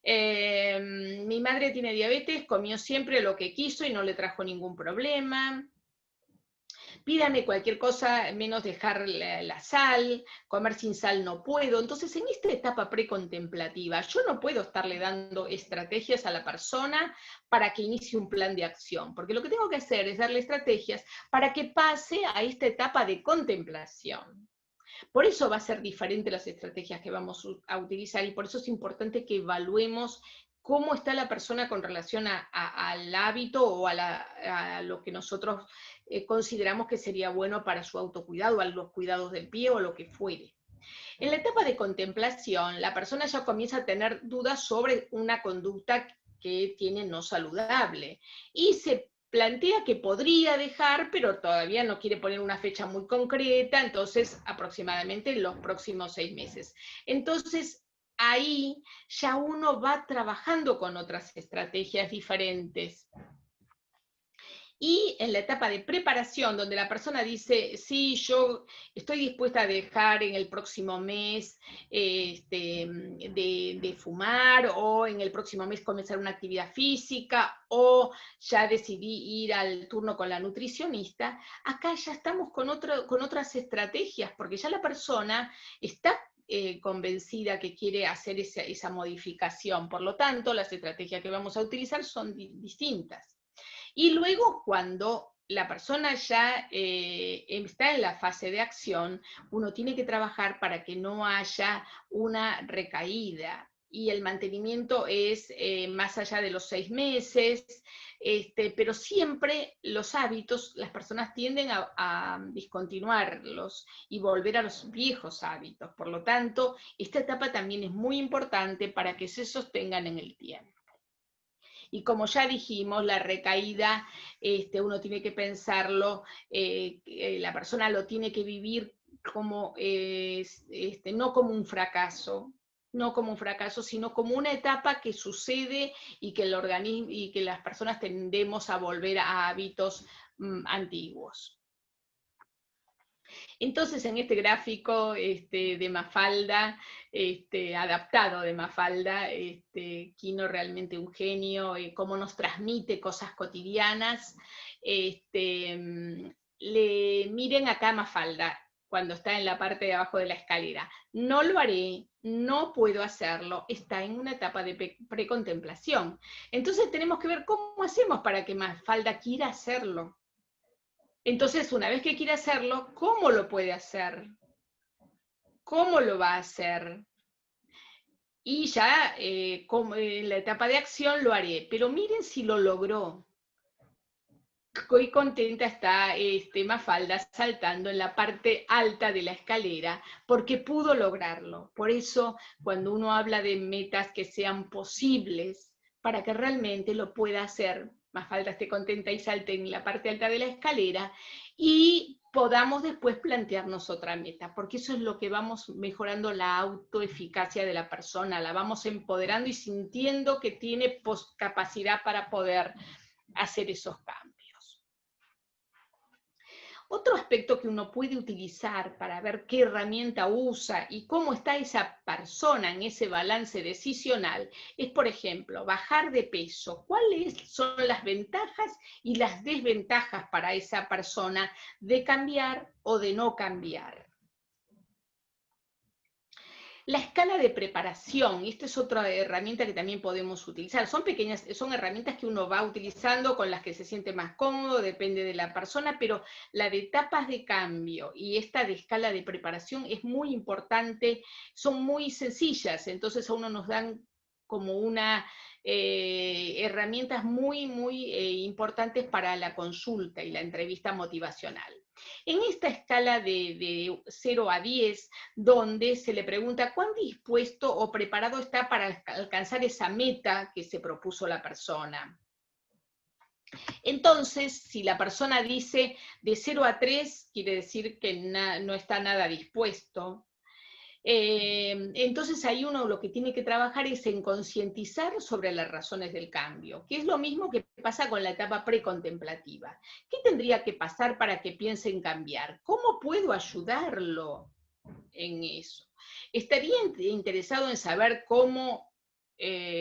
Mi madre tiene diabetes, comió siempre lo que quiso y no le trajo ningún problema. Pídame cualquier cosa, menos dejar la sal, comer sin sal no puedo. Entonces, en esta etapa precontemplativa, yo no puedo estarle dando estrategias a la persona para que inicie un plan de acción, porque lo que tengo que hacer es darle estrategias para que pase a esta etapa de contemplación. Por eso va a ser diferente las estrategias que vamos a utilizar y por eso es importante que evaluemos cómo está la persona con relación al hábito o a lo que nosotros consideramos que sería bueno para su autocuidado, a los cuidados del pie o lo que fuere. En la etapa de contemplación, la persona ya comienza a tener dudas sobre una conducta que tiene no saludable y se plantea que podría dejar, pero todavía no quiere poner una fecha muy concreta, entonces aproximadamente en los próximos 6 meses. Entonces, ahí ya uno va trabajando con otras estrategias diferentes. Y en la etapa de preparación, donde la persona dice, sí, yo estoy dispuesta a dejar en el próximo mes de fumar, o en el próximo mes comenzar una actividad física, o ya decidí ir al turno con la nutricionista, acá ya estamos con otras estrategias, porque ya la persona está convencida que quiere hacer esa modificación. Por lo tanto, las estrategias que vamos a utilizar son distintas. Y luego, cuando la persona ya está en la fase de acción, uno tiene que trabajar para que no haya una recaída. Y el mantenimiento es más allá de los 6 meses, pero siempre los hábitos, las personas tienden a discontinuarlos y volver a los viejos hábitos. Por lo tanto, esta etapa también es muy importante para que se sostengan en el tiempo. Y como ya dijimos, la recaída, uno tiene que pensarlo, la persona lo tiene que vivir como, no como un fracaso, sino como una etapa que sucede y que el organismo y que las personas tendemos a volver a hábitos antiguos. Entonces, en este gráfico de Mafalda, adaptado de Mafalda, Quino realmente un genio, cómo nos transmite cosas cotidianas. Miren acá Mafalda, cuando está en la parte de abajo de la escalera. No lo haré, no puedo hacerlo, está en una etapa de precontemplación. Entonces tenemos que ver cómo hacemos para que Mafalda quiera hacerlo. Entonces, una vez que quiera hacerlo, ¿cómo lo puede hacer? ¿Cómo lo va a hacer? Y ya como en la etapa de acción lo haré, pero miren si lo logró. Muy contenta está Mafalda saltando en la parte alta de la escalera porque pudo lograrlo. Por eso, cuando uno habla de metas que sean posibles, para que realmente lo pueda hacer, Mafalda esté contenta y salte en la parte alta de la escalera y podamos después plantearnos otra meta, porque eso es lo que vamos mejorando la autoeficacia de la persona, la vamos empoderando y sintiendo que tiene capacidad para poder hacer esos cambios. Otro aspecto que uno puede utilizar para ver qué herramienta usa y cómo está esa persona en ese balance decisional es, por ejemplo, bajar de peso. ¿Cuáles son las ventajas y las desventajas para esa persona de cambiar o de no cambiar? La escala de preparación, y esta es otra herramienta que también podemos utilizar. Son pequeñas, son herramientas que uno va utilizando con las que se siente más cómodo, depende de la persona, pero la de etapas de cambio y esta de escala de preparación es muy importante, son muy sencillas, entonces a uno nos dan como una herramientas muy importantes para la consulta y la entrevista motivacional. En esta escala de 0 a 10, donde se le pregunta cuán dispuesto o preparado está para alcanzar esa meta que se propuso la persona. Entonces, si la persona dice de 0 a 3, quiere decir que no está nada dispuesto. Entonces ahí uno lo que tiene que trabajar es en concientizar sobre las razones del cambio, que es lo mismo que pasa con la etapa precontemplativa. ¿Qué tendría que pasar para que piense en cambiar? ¿Cómo puedo ayudarlo en eso? ¿Estaría interesado en saber cómo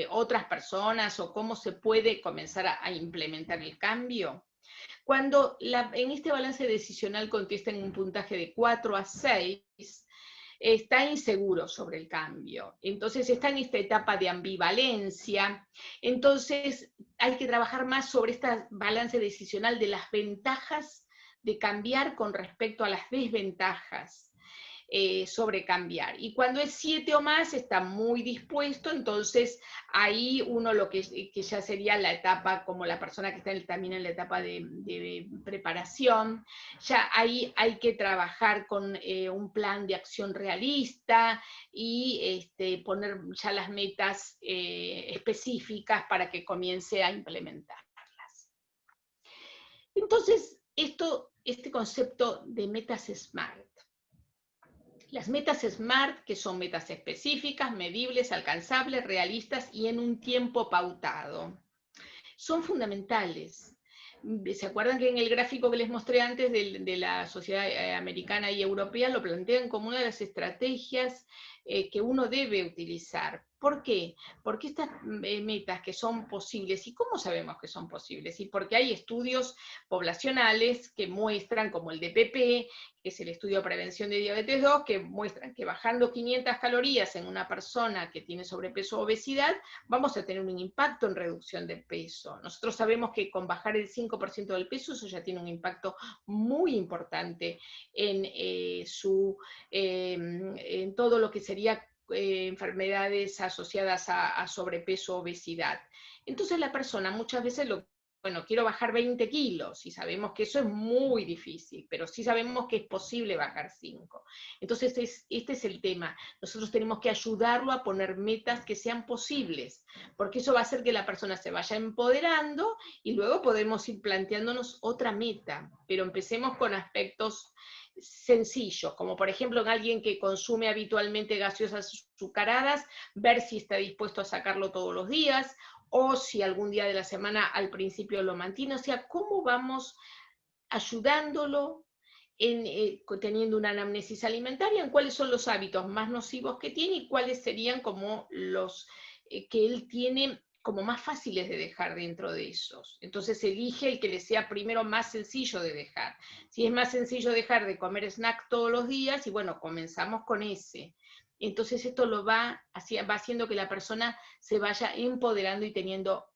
otras personas o cómo se puede comenzar a implementar el cambio? Cuando en este balance decisional contesta en un puntaje de 4 a 6, está inseguro sobre el cambio, entonces está en esta etapa de ambivalencia, entonces hay que trabajar más sobre este balance decisional de las ventajas de cambiar con respecto a las desventajas sobre cambiar. Y cuando es 7 o más está muy dispuesto, entonces ahí uno lo que ya sería la etapa, como la persona que está también en la etapa de preparación, ya ahí hay que trabajar con un plan de acción realista y poner ya las metas específicas para que comience a implementarlas. Entonces, este concepto de metas SMART. Las metas SMART, que son metas específicas, medibles, alcanzables, realistas y en un tiempo pautado, son fundamentales. ¿Se acuerdan que en el gráfico que les mostré antes de la sociedad americana y europea lo plantean como una de las estrategias que uno debe utilizar? ¿Por qué? Porque estas metas que son posibles, ¿y cómo sabemos que son posibles? Y porque hay estudios poblacionales que muestran, como el DPP, que es el estudio de prevención de diabetes 2, que muestran que bajando 500 calorías en una persona que tiene sobrepeso o obesidad, vamos a tener un impacto en reducción de peso. Nosotros sabemos que con bajar el 5% del peso, eso ya tiene un impacto muy importante en, en todo lo que sería enfermedades asociadas a sobrepeso o obesidad. Entonces la persona muchas veces bueno, quiero bajar 20 kilos, y sabemos que eso es muy difícil, pero sí sabemos que es posible bajar 5. Entonces, este es el tema. Nosotros tenemos que ayudarlo a poner metas que sean posibles, porque eso va a hacer que la persona se vaya empoderando, y luego podemos ir planteándonos otra meta, pero empecemos con aspectos sencillos, como por ejemplo en alguien que consume habitualmente gaseosas azucaradas, ver si está dispuesto a sacarlo todos los días, o si algún día de la semana al principio lo mantiene, o sea, cómo vamos ayudándolo teniendo una anamnesis alimentaria, en cuáles son los hábitos más nocivos que tiene y cuáles serían como los que él tiene como más fáciles de dejar dentro de esos. Entonces elige el que le sea primero más sencillo de dejar. Si es más sencillo dejar de comer snack todos los días, y bueno, comenzamos con ese. Entonces esto va haciendo que la persona se vaya empoderando y teniendo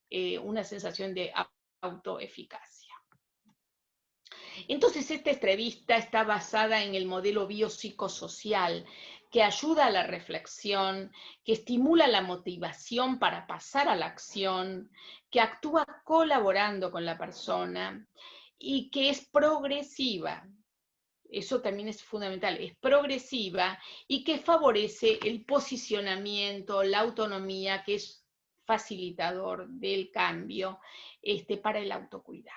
una sensación de autoeficacia. Entonces esta entrevista está basada en el modelo biopsicosocial, que ayuda a la reflexión, que estimula la motivación para pasar a la acción, que actúa colaborando con la persona y que es progresiva. Eso también es fundamental, es progresiva y que favorece el posicionamiento, la autonomía, que es facilitador del cambio para el autocuidado.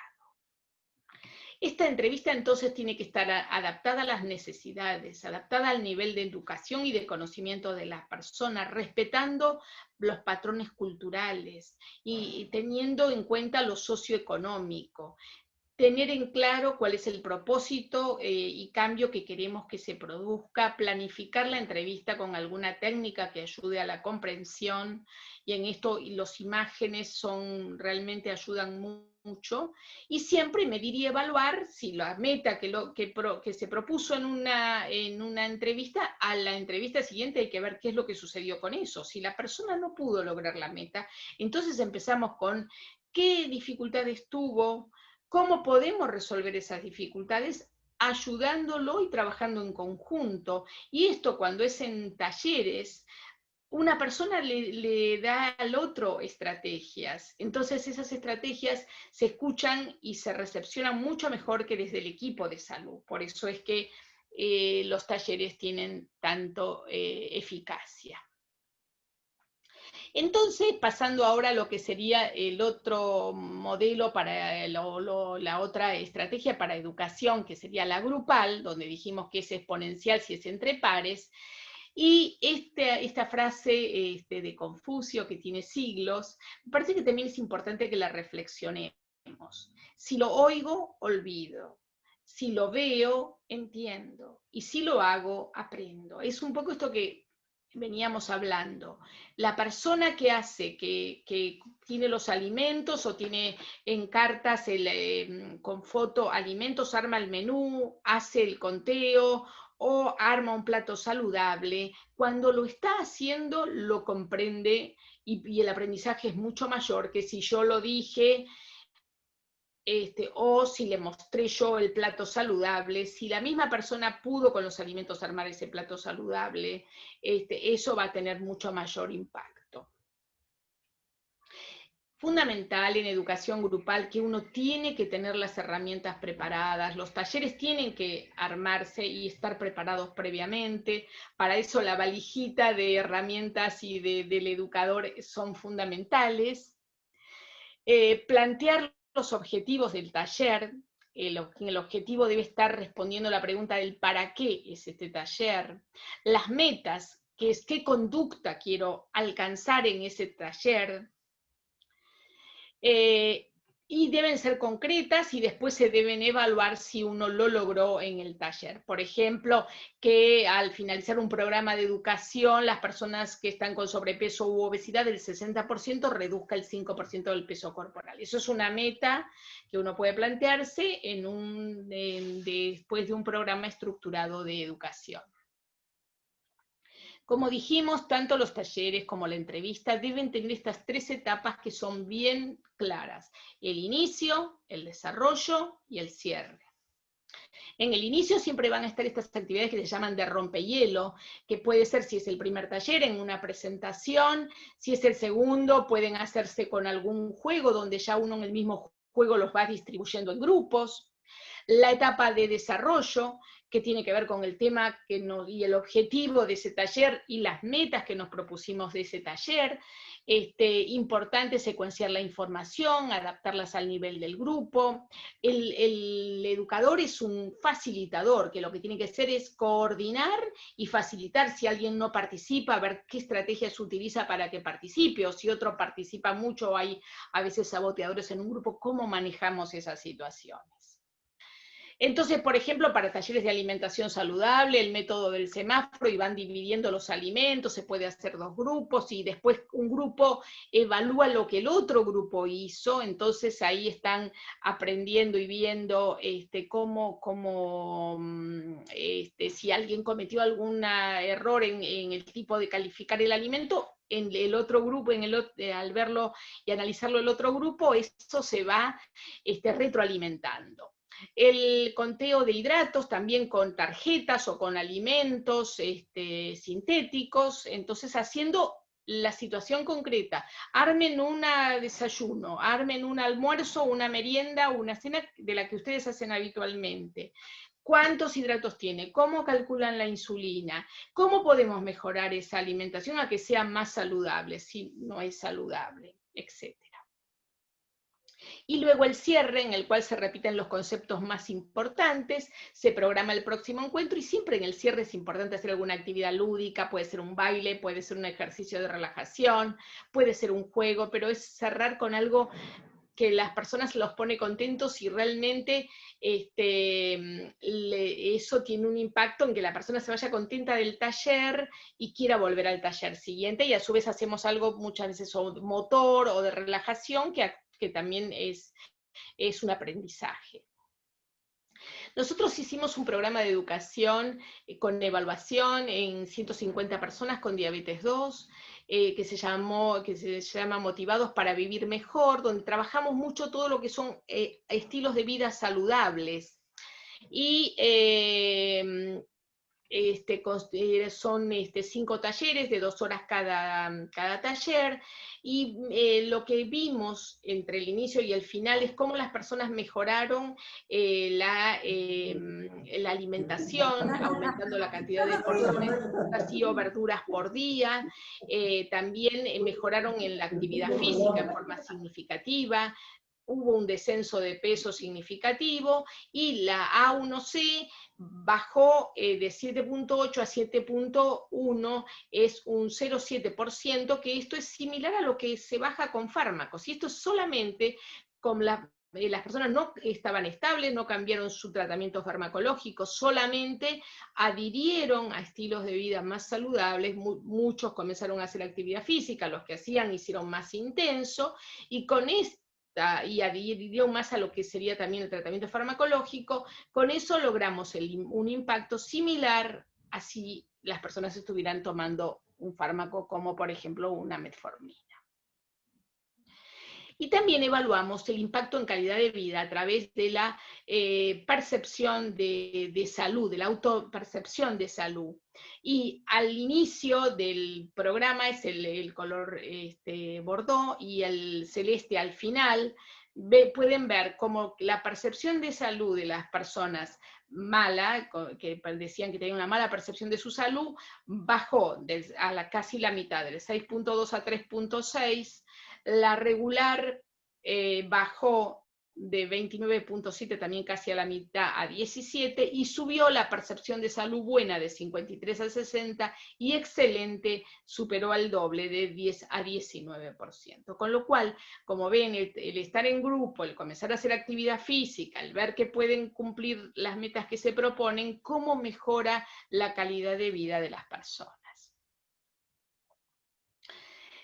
Esta entrevista entonces tiene que estar adaptada a las necesidades, adaptada al nivel de educación y de conocimiento de las personas, respetando los patrones culturales y teniendo en cuenta lo socioeconómico. Tener en claro cuál es el propósito y cambio que queremos que se produzca, planificar la entrevista con alguna técnica que ayude a la comprensión, y en esto las imágenes realmente ayudan mucho, y siempre medir y evaluar si la meta que se propuso en una entrevista, a la entrevista siguiente hay que ver qué es lo que sucedió con eso. Si la persona no pudo lograr la meta, entonces empezamos con qué dificultades tuvo, cómo podemos resolver esas dificultades, ayudándolo y trabajando en conjunto. Y esto cuando es en talleres, una persona le da al otro estrategias. Entonces esas estrategias se escuchan y se recepcionan mucho mejor que desde el equipo de salud. Por eso es que los talleres tienen tanto eficacia. Entonces, pasando ahora a lo que sería el otro modelo para la otra estrategia para educación, que sería la grupal, donde dijimos que es exponencial si es entre pares, y esta frase de Confucio, que tiene siglos, me parece que también es importante que la reflexionemos. Si lo oigo, olvido. Si lo veo, entiendo. Y si lo hago, aprendo. Es un poco esto que veníamos hablando. La persona que hace, que tiene los alimentos o tiene en cartas con foto alimentos, arma el menú, hace el conteo o arma un plato saludable, cuando lo está haciendo lo comprende y el aprendizaje es mucho mayor que si yo lo dije o si le mostré yo el plato saludable. Si la misma persona pudo con los alimentos armar ese plato saludable, eso va a tener mucho mayor impacto. Fundamental en educación grupal que uno tiene que tener las herramientas preparadas, los talleres tienen que armarse y estar preparados previamente, para eso la valijita de herramientas y del educador son fundamentales. Plantear los objetivos del taller, el objetivo debe estar respondiendo a la pregunta del para qué es este taller, las metas, que es qué conducta quiero alcanzar en ese taller, y deben ser concretas y después se deben evaluar si uno lo logró en el taller. Por ejemplo, que al finalizar un programa de educación, las personas que están con sobrepeso u obesidad del 60% reduzca el 5% del peso corporal. Eso es una meta que uno puede plantearse después de un programa estructurado de educación. Como dijimos, tanto los talleres como la entrevista deben tener estas 3 etapas que son bien claras: el inicio, el desarrollo y el cierre. En el inicio siempre van a estar estas actividades que se llaman de rompehielo, que puede ser, si es el primer taller, en una presentación; si es el segundo, pueden hacerse con algún juego donde ya uno en el mismo juego los va distribuyendo en grupos. La etapa de desarrollo, que tiene que ver con el tema y el objetivo de ese taller y las metas que nos propusimos de ese taller. Importante secuenciar la información, adaptarlas al nivel del grupo. El educador es un facilitador, que lo que tiene que hacer es coordinar y facilitar. Si alguien no participa, ver qué estrategias utiliza para que participe, o si otro participa mucho, hay a veces saboteadores en un grupo, cómo manejamos esas situaciones. Entonces, por ejemplo, para talleres de alimentación saludable, el método del semáforo, y van dividiendo los alimentos, se puede hacer 2 grupos, y después un grupo evalúa lo que el otro grupo hizo, entonces ahí están aprendiendo y viendo si alguien cometió algún error en el tipo de calificar el alimento, en el otro grupo, al verlo y analizarlo el otro grupo, eso se va retroalimentando. El conteo de hidratos también con tarjetas o con alimentos sintéticos, entonces haciendo la situación concreta. Armen un desayuno, armen un almuerzo, una merienda, una cena de la que ustedes hacen habitualmente. ¿Cuántos hidratos tiene? ¿Cómo calculan la insulina? ¿Cómo podemos mejorar esa alimentación a que sea más saludable, si no es saludable, etcétera? Y luego el cierre, en el cual se repiten los conceptos más importantes, se programa el próximo encuentro, y siempre en el cierre es importante hacer alguna actividad lúdica, puede ser un baile, puede ser un ejercicio de relajación, puede ser un juego, pero es cerrar con algo que las personas los pone contentos, y realmente eso tiene un impacto en que la persona se vaya contenta del taller y quiera volver al taller siguiente, y a su vez hacemos algo muchas veces motor o de relajación, que también es un aprendizaje. Nosotros hicimos un programa de educación con evaluación en 150 personas con diabetes 2, que se llama Motivados para Vivir Mejor, donde trabajamos mucho todo lo que son estilos de vida saludables. Y son 5 talleres de 2 horas cada taller, y lo que vimos entre el inicio y el final es cómo las personas mejoraron la alimentación, aumentando la cantidad de porciones de frutas y o verduras por día, también mejoraron en la actividad física en forma significativa, hubo un descenso de peso significativo, y la A1C bajó de 7.8 a 7.1, es un 0,7%, que esto es similar a lo que se baja con fármacos, y esto es solamente con las personas no estaban estables, no cambiaron su tratamiento farmacológico, solamente adhirieron a estilos de vida más saludables, muchos comenzaron a hacer actividad física, los que hacían hicieron más intenso, y con esto y adhirió más a lo que sería también el tratamiento farmacológico, con eso logramos un impacto similar a si las personas estuvieran tomando un fármaco como por ejemplo una metformina. Y también evaluamos el impacto en calidad de vida a través de la percepción de salud, de la autopercepción de salud. Y al inicio del programa es el color bordó, y el celeste al final. Pueden ver cómo la percepción de salud de las personas mala, que decían que tenían una mala percepción de su salud, bajó a casi la mitad, del 6.2 a 3.6, la regular bajó de 29.7 también casi a la mitad a 17, y subió la percepción de salud buena de 53 a 60, y excelente superó al doble de 10 a 19%. Con lo cual, como ven, el estar en grupo, el comenzar a hacer actividad física, el ver que pueden cumplir las metas que se proponen, cómo mejora la calidad de vida de las personas.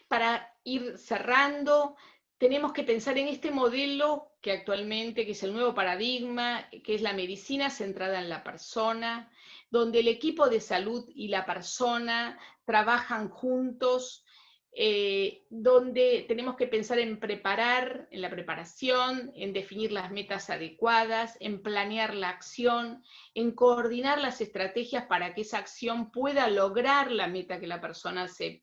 Para ir cerrando, tenemos que pensar en este modelo que actualmente, que es el nuevo paradigma, que es la medicina centrada en la persona, donde el equipo de salud y la persona trabajan juntos, donde tenemos que pensar en la preparación, en definir las metas adecuadas, en planear la acción, en coordinar las estrategias para que esa acción pueda lograr la meta que la persona se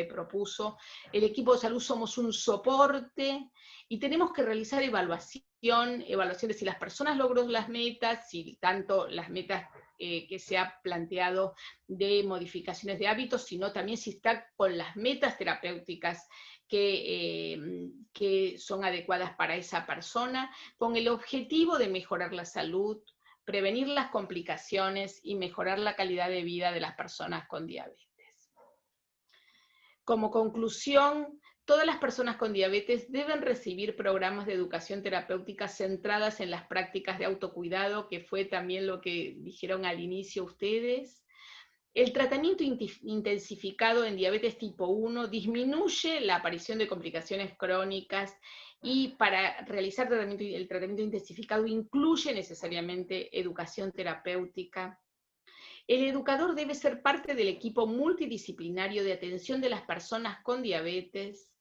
propuso. El equipo de salud somos un soporte, y tenemos que realizar evaluación de si las personas lograron las metas, si tanto las metas que se ha planteado de modificaciones de hábitos, sino también si está con las metas terapéuticas que son adecuadas para esa persona, con el objetivo de mejorar la salud, prevenir las complicaciones y mejorar la calidad de vida de las personas con diabetes. Como conclusión, todas las personas con diabetes deben recibir programas de educación terapéutica centradas en las prácticas de autocuidado, que fue también lo que dijeron al inicio ustedes. El tratamiento intensificado en diabetes tipo 1 disminuye la aparición de complicaciones crónicas y para realizar el tratamiento intensificado incluye necesariamente educación terapéutica. El educador debe ser parte del equipo multidisciplinario de atención de las personas con diabetes.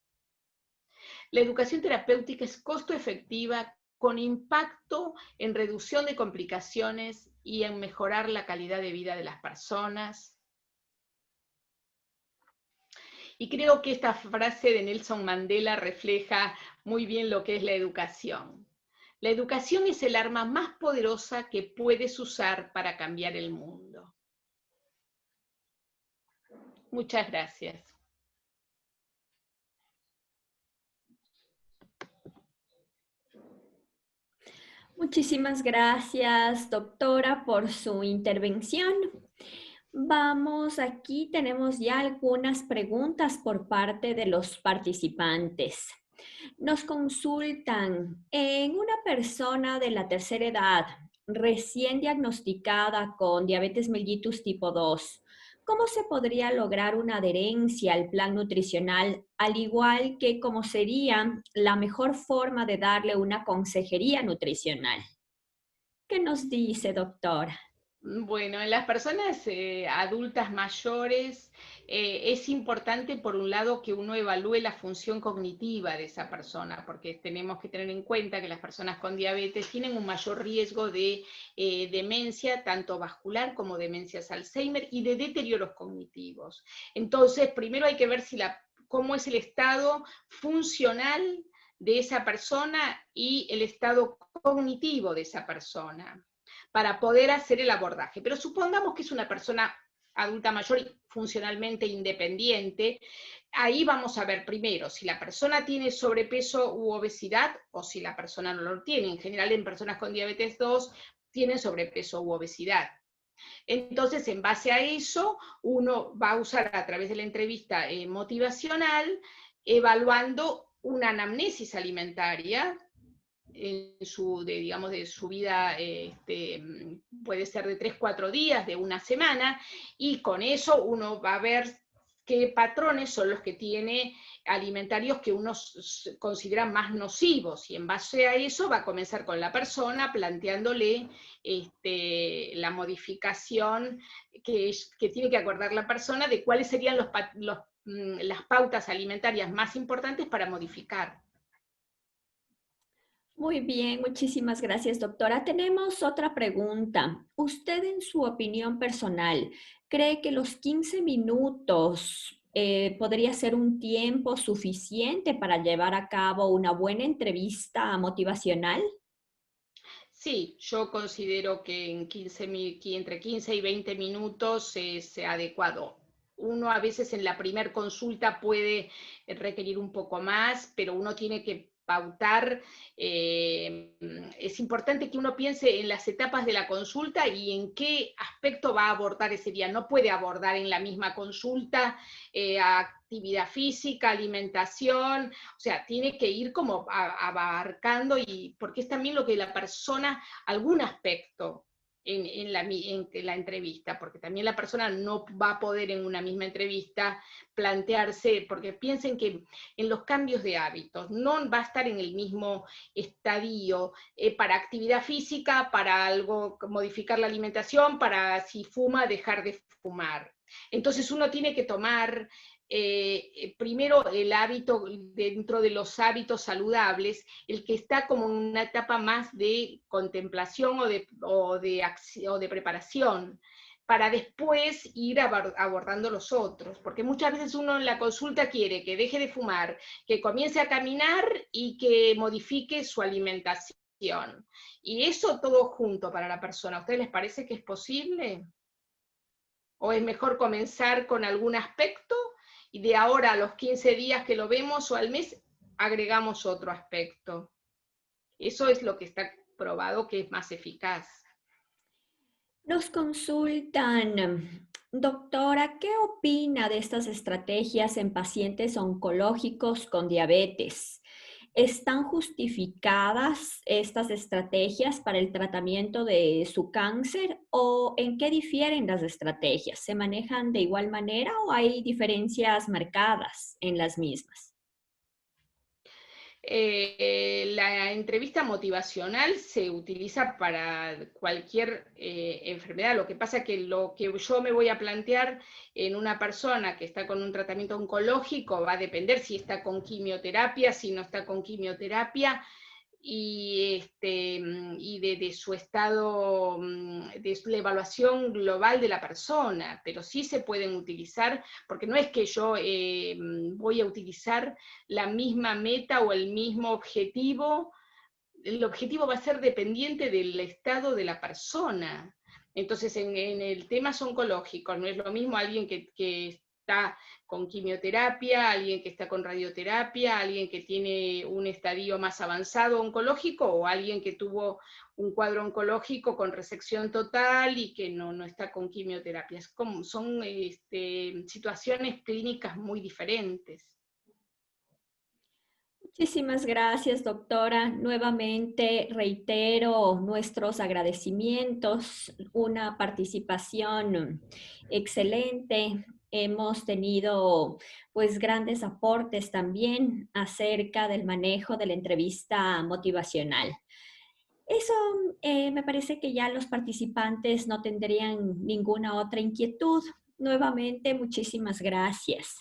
La educación terapéutica es costo efectiva con impacto en reducción de complicaciones y en mejorar la calidad de vida de las personas. Y creo que esta frase de Nelson Mandela refleja muy bien lo que es la educación. La educación es el arma más poderosa que puedes usar para cambiar el mundo. Muchas gracias. Muchísimas gracias, doctora, por su intervención. Vamos, aquí tenemos ya algunas preguntas por parte de los participantes. Nos consultan, en una persona de la tercera edad, recién diagnosticada con diabetes mellitus tipo 2, ¿cómo se podría lograr una adherencia al plan nutricional, al igual que cómo sería la mejor forma de darle una consejería nutricional? ¿Qué nos dice, doctora? Bueno, en las personas adultas mayores es importante, por un lado, que uno evalúe la función cognitiva de esa persona, porque tenemos que tener en cuenta que las personas con diabetes tienen un mayor riesgo de demencia, tanto vascular como demencias Alzheimer, y de deterioros cognitivos. Entonces, primero hay que ver cómo es el estado funcional de esa persona y el estado cognitivo de esa persona, para poder hacer el abordaje. Pero supongamos que es una persona adulta mayor y funcionalmente independiente, ahí vamos a ver primero si la persona tiene sobrepeso u obesidad o si la persona no lo tiene. En general, en personas con diabetes 2 tienen sobrepeso u obesidad. Entonces, en base a eso, uno va a usar a través de la entrevista motivacional, evaluando una anamnesis alimentaria, de su vida, puede ser de 3-4 días, de una semana, y con eso uno va a ver qué patrones son los que tiene alimentarios que uno considera más nocivos, y en base a eso va a comenzar con la persona planteándole la modificación que tiene que acordar la persona de cuáles serían las pautas alimentarias más importantes para modificar. Muy bien, muchísimas gracias, doctora. Tenemos otra pregunta. ¿Usted, en su opinión personal, cree que los 15 minutos podría ser un tiempo suficiente para llevar a cabo una buena entrevista motivacional? Sí, yo considero que entre 15 y 20 minutos es adecuado. Uno a veces en la primer consulta puede requerir un poco más, pero uno tiene que pautar. Es importante que uno piense en las etapas de la consulta y en qué aspecto va a abordar ese día. No puede abordar en la misma consulta actividad física, alimentación, o sea, tiene que ir como abarcando, porque es también lo que la persona, algún aspecto en la entrevista, porque también la persona no va a poder en una misma entrevista plantearse, porque piensen que en los cambios de hábitos no va a estar en el mismo estadio para actividad física, para algo, modificar la alimentación, para si fuma, dejar de fumar. Entonces uno tiene que tomar primero el hábito, dentro de los hábitos saludables, el que está como en una etapa más de contemplación o de preparación, para después ir abordando los otros, porque muchas veces uno en la consulta quiere que deje de fumar, que comience a caminar y que modifique su alimentación. Y eso todo junto para la persona. ¿A ustedes les parece que es posible? ¿O es mejor comenzar con algún aspecto y de ahora a los 15 días que lo vemos o al mes agregamos otro aspecto? Eso es lo que está probado que es más eficaz. Nos consultan, Doctora, ¿qué opina de estas estrategias en pacientes oncológicos con diabetes? ¿Están justificadas estas estrategias para el tratamiento de su cáncer o en qué difieren las estrategias? ¿Se manejan de igual manera o hay diferencias marcadas en las mismas? La entrevista motivacional se utiliza para cualquier enfermedad. Lo que pasa es que lo que yo me voy a plantear en una persona que está con un tratamiento oncológico va a depender si está con quimioterapia, si no está con quimioterapia, y de su estado, de la evaluación global de la persona, pero sí se pueden utilizar, porque no es que yo voy a utilizar la misma meta o el mismo objetivo. El objetivo va a ser dependiente del estado de la persona. Entonces, en el tema oncológico, no es lo mismo alguien que está con quimioterapia, alguien que está con radioterapia, alguien que tiene un estadio más avanzado oncológico, o alguien que tuvo un cuadro oncológico con resección total y que no está con quimioterapia. Son situaciones clínicas muy diferentes. Muchísimas gracias, doctora. Nuevamente reitero nuestros agradecimientos, una participación excelente. Hemos tenido pues grandes aportes también acerca del manejo de la entrevista motivacional. Eso me parece que ya los participantes no tendrían ninguna otra inquietud. Nuevamente, muchísimas gracias.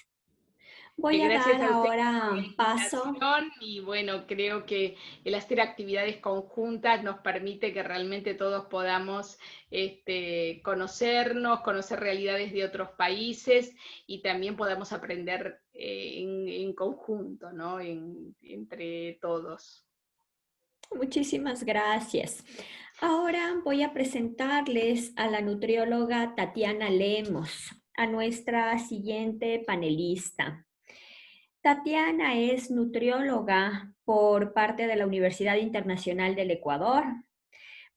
Voy a dar Gracias a usted por la ahora paso. invitación y bueno, creo que el hacer actividades conjuntas nos permite que realmente todos podamos conocernos, conocer realidades de otros países y también podamos aprender en conjunto, ¿no? Entre todos. Muchísimas gracias. Ahora voy a presentarles a la nutrióloga Tatiana Lemos, a nuestra siguiente panelista. Tatiana es nutrióloga por parte de la Universidad Internacional del Ecuador.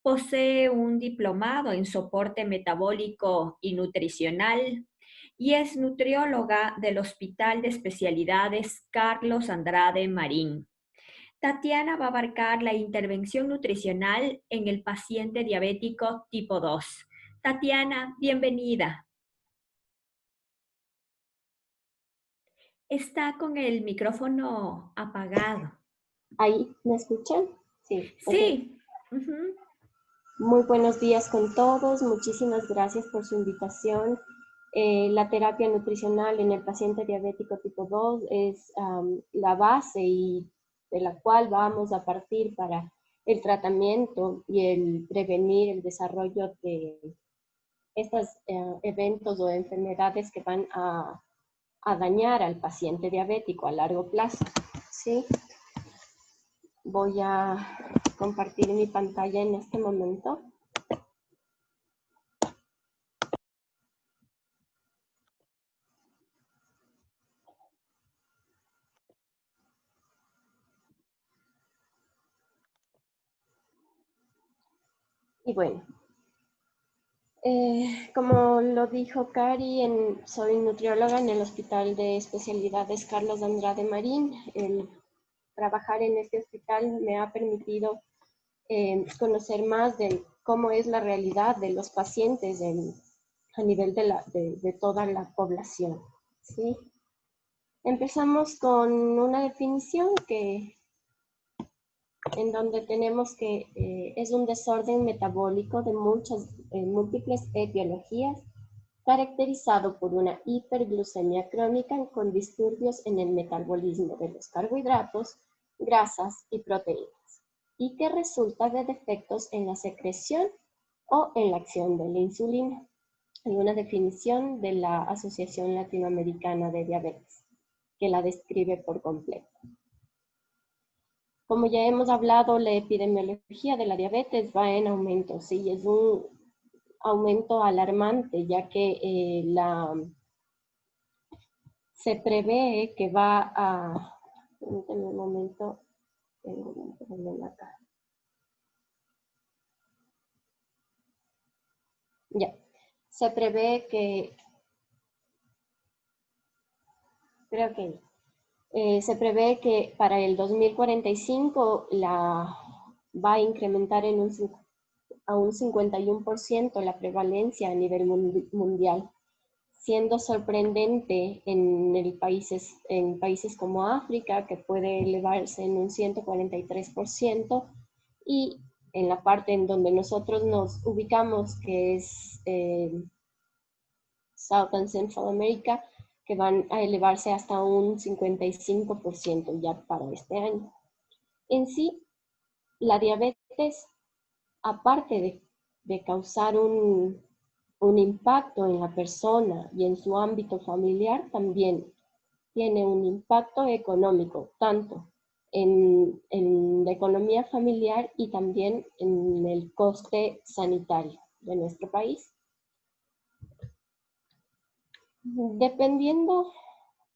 Posee un diplomado en soporte metabólico y nutricional y es nutrióloga del Hospital de Especialidades Carlos Andrade Marín. Tatiana va a abarcar la intervención nutricional en el paciente diabético tipo 2. Tatiana, bienvenida. Está con el micrófono apagado. ¿Ahí me escuchan? Sí, ok. Sí. Uh-huh. Muy buenos días con todos. Muchísimas gracias por su invitación. La terapia nutricional en el paciente diabético tipo 2 es la base y de la cual vamos a partir para el tratamiento y el prevenir el desarrollo de estos eventos o enfermedades que van a dañar al paciente diabético a largo plazo. ¿Sí? Voy a compartir mi pantalla en este momento. Y bueno, como lo dijo Cari, soy nutrióloga en el Hospital de Especialidades Carlos Andrade Marín. El trabajar en este hospital me ha permitido conocer más de cómo es la realidad de los pacientes a nivel de toda la población. ¿Sí? Empezamos con una definición en donde tenemos que es un desorden metabólico de múltiples etiologías caracterizado por una hiperglucemia crónica con disturbios en el metabolismo de los carbohidratos, grasas y proteínas, y que resulta de defectos en la secreción o en la acción de la insulina. Hay una definición de la Asociación Latinoamericana de Diabetes que la describe por completo. Como ya hemos hablado, la epidemiología de la diabetes va en aumento, sí, es un aumento alarmante, ya que se prevé que va a... Permítanme un momento, tengo un problema acá. Ya. se prevé que, se prevé que para el 2045 va a incrementar a un 51% la prevalencia a nivel mundial, siendo sorprendente en países como África, que puede elevarse en un 143%, y en la parte en donde nosotros nos ubicamos, que es South and Central America, que van a elevarse hasta un 55% ya para este año. En sí, la diabetes, aparte de causar un impacto en la persona y en su ámbito familiar, también tiene un impacto económico, tanto en la economía familiar y también en el coste sanitario de nuestro país. Dependiendo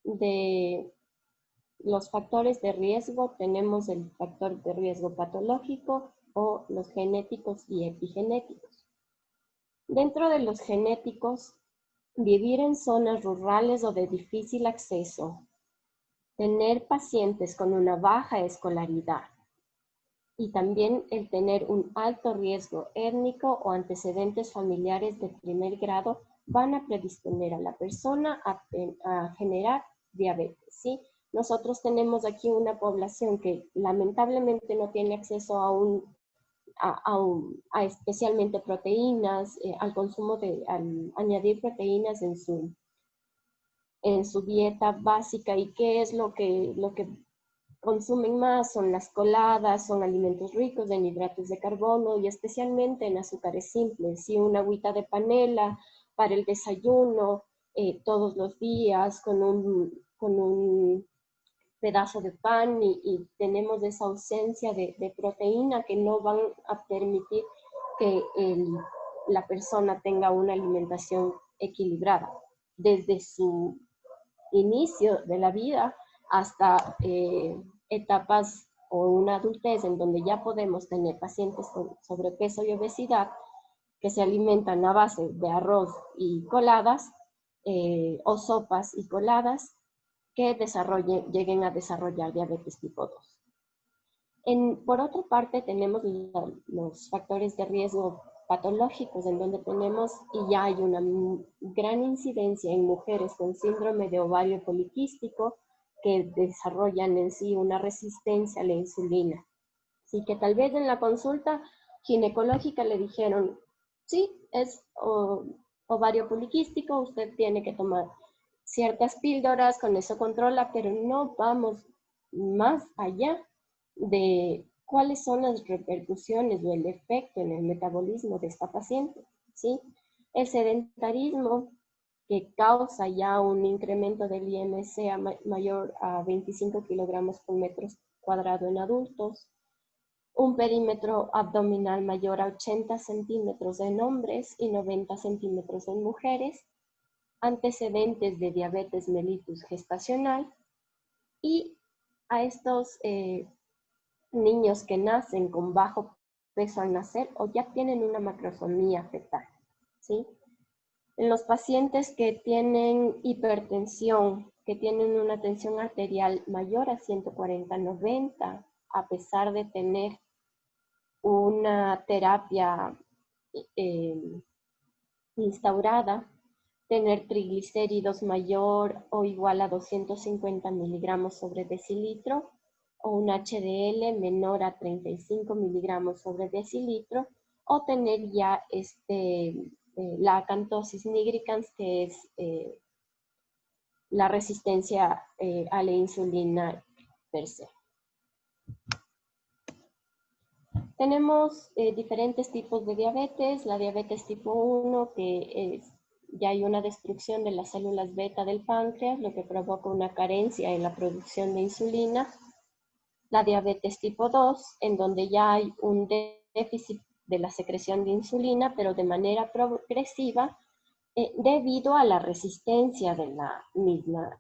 de los factores de riesgo, tenemos el factor de riesgo patológico o los genéticos y epigenéticos. Dentro de los genéticos, vivir en zonas rurales o de difícil acceso, tener pacientes con una baja escolaridad y también el tener un alto riesgo étnico o antecedentes familiares de primer grado van a predisponer a la persona a generar diabetes, ¿sí? Nosotros tenemos aquí una población que lamentablemente no tiene acceso a especialmente proteínas, al añadir proteínas en su dieta básica. ¿Y qué es lo que consumen más? Son las coladas, son alimentos ricos en hidratos de carbono y especialmente en azúcares simples, ¿sí? Una agüita de panela para el desayuno todos los días con un pedazo de pan y tenemos esa ausencia de proteína que no van a permitir que la persona tenga una alimentación equilibrada desde su inicio de la vida hasta etapas o una adultez en donde ya podemos tener pacientes con sobrepeso y obesidad que se alimentan a base de arroz y coladas o sopas y coladas que lleguen a desarrollar diabetes tipo 2. Por otra parte, tenemos los factores de riesgo patológicos, en donde tenemos, y ya hay una gran incidencia en mujeres con síndrome de ovario poliquístico que desarrollan en sí una resistencia a la insulina. Así que tal vez en la consulta ginecológica le dijeron, sí, es ovario poliquístico, usted tiene que tomar ciertas píldoras, con eso controla, pero no vamos más allá de cuáles son las repercusiones o el efecto en el metabolismo de esta paciente, ¿sí? El sedentarismo, que causa ya un incremento del IMC mayor a 25 kilogramos por metro cuadrado en adultos, un perímetro abdominal mayor a 80 centímetros en hombres y 90 centímetros en mujeres, antecedentes de diabetes mellitus gestacional, y a estos niños que nacen con bajo peso al nacer o ya tienen una macrosomía fetal, ¿sí? En los pacientes que tienen hipertensión, que tienen una tensión arterial mayor a 140/90, a pesar de tener una terapia instaurada, tener triglicéridos mayor o igual a 250 miligramos sobre decilitro, o un HDL menor a 35 miligramos sobre decilitro, o tener ya la acantosis nigricans, que es la resistencia a la insulina per se. Tenemos diferentes tipos de diabetes. La diabetes tipo 1, que ya hay una destrucción de las células beta del páncreas, lo que provoca una carencia en la producción de insulina. La diabetes tipo 2, en donde ya hay un déficit de la secreción de insulina, pero de manera progresiva, debido a la resistencia de la misma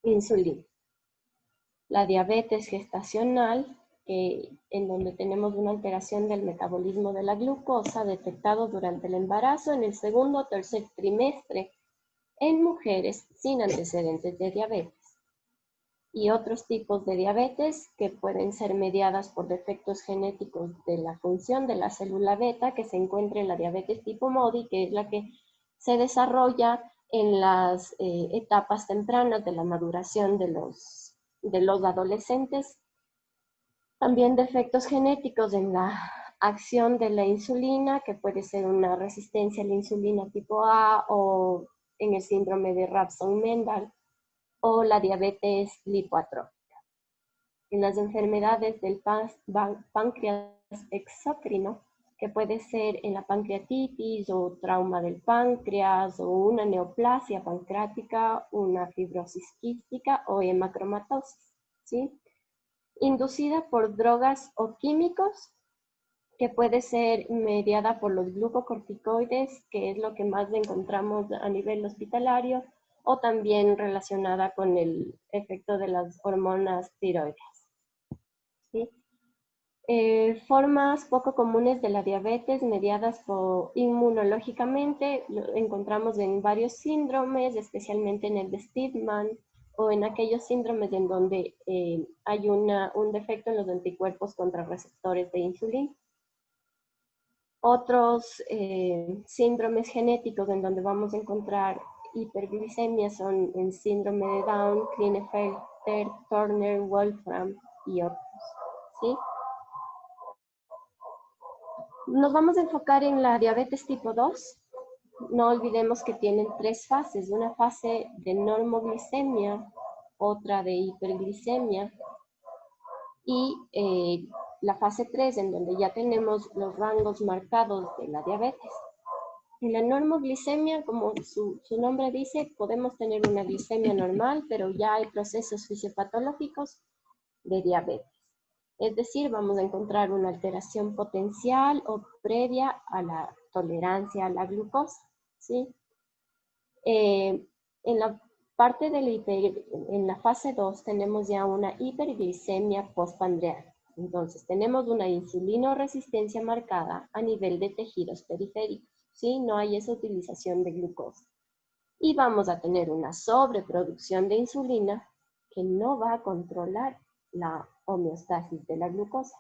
insulina. La diabetes gestacional, en donde tenemos una alteración del metabolismo de la glucosa detectado durante el embarazo en el segundo o tercer trimestre en mujeres sin antecedentes de diabetes. Y otros tipos de diabetes que pueden ser mediadas por defectos genéticos de la función de la célula beta, que se encuentra en la diabetes tipo MODY, que es la que se desarrolla en las etapas tempranas de la maduración de los adolescentes. También defectos genéticos en la acción de la insulina, que puede ser una resistencia a la insulina tipo A o en el síndrome de Rabson-Mendel, o la diabetes lipoatrófica. En las enfermedades del páncreas exócrino, que puede ser en la pancreatitis o trauma del páncreas o una neoplasia pancreática, una fibrosis quística o hemacromatosis, ¿sí? Inducida por drogas o químicos, que puede ser mediada por los glucocorticoides, que es lo que más encontramos a nivel hospitalario, o también relacionada con el efecto de las hormonas tiroides. ¿Sí? Formas poco comunes de la diabetes mediadas inmunológicamente, lo encontramos en varios síndromes, especialmente en el de Steedman, o en aquellos síndromes en donde hay un defecto en los anticuerpos contra receptores de insulina. Otros síndromes genéticos en donde vamos a encontrar hiperglicemia son el síndrome de Down, Klinefelter, Turner, Wolfram y otros, ¿sí? Nos vamos a enfocar en la diabetes tipo 2. No olvidemos que tienen 3 fases, una fase de normoglicemia, otra de hiperglicemia y la fase 3 en donde ya tenemos los rangos marcados de la diabetes. En la normoglicemia, como su nombre dice, podemos tener una glicemia normal, pero ya hay procesos fisiopatológicos de diabetes. Es decir, vamos a encontrar una alteración potencial o previa a la tolerancia a la glucosa, ¿sí? En la parte en la fase 2 tenemos ya una hiperglicemia postprandial. Entonces, tenemos una insulinoresistencia marcada a nivel de tejidos periféricos, ¿sí? No hay esa utilización de glucosa. Y vamos a tener una sobreproducción de insulina que no va a controlar la homeostasis de la glucosa.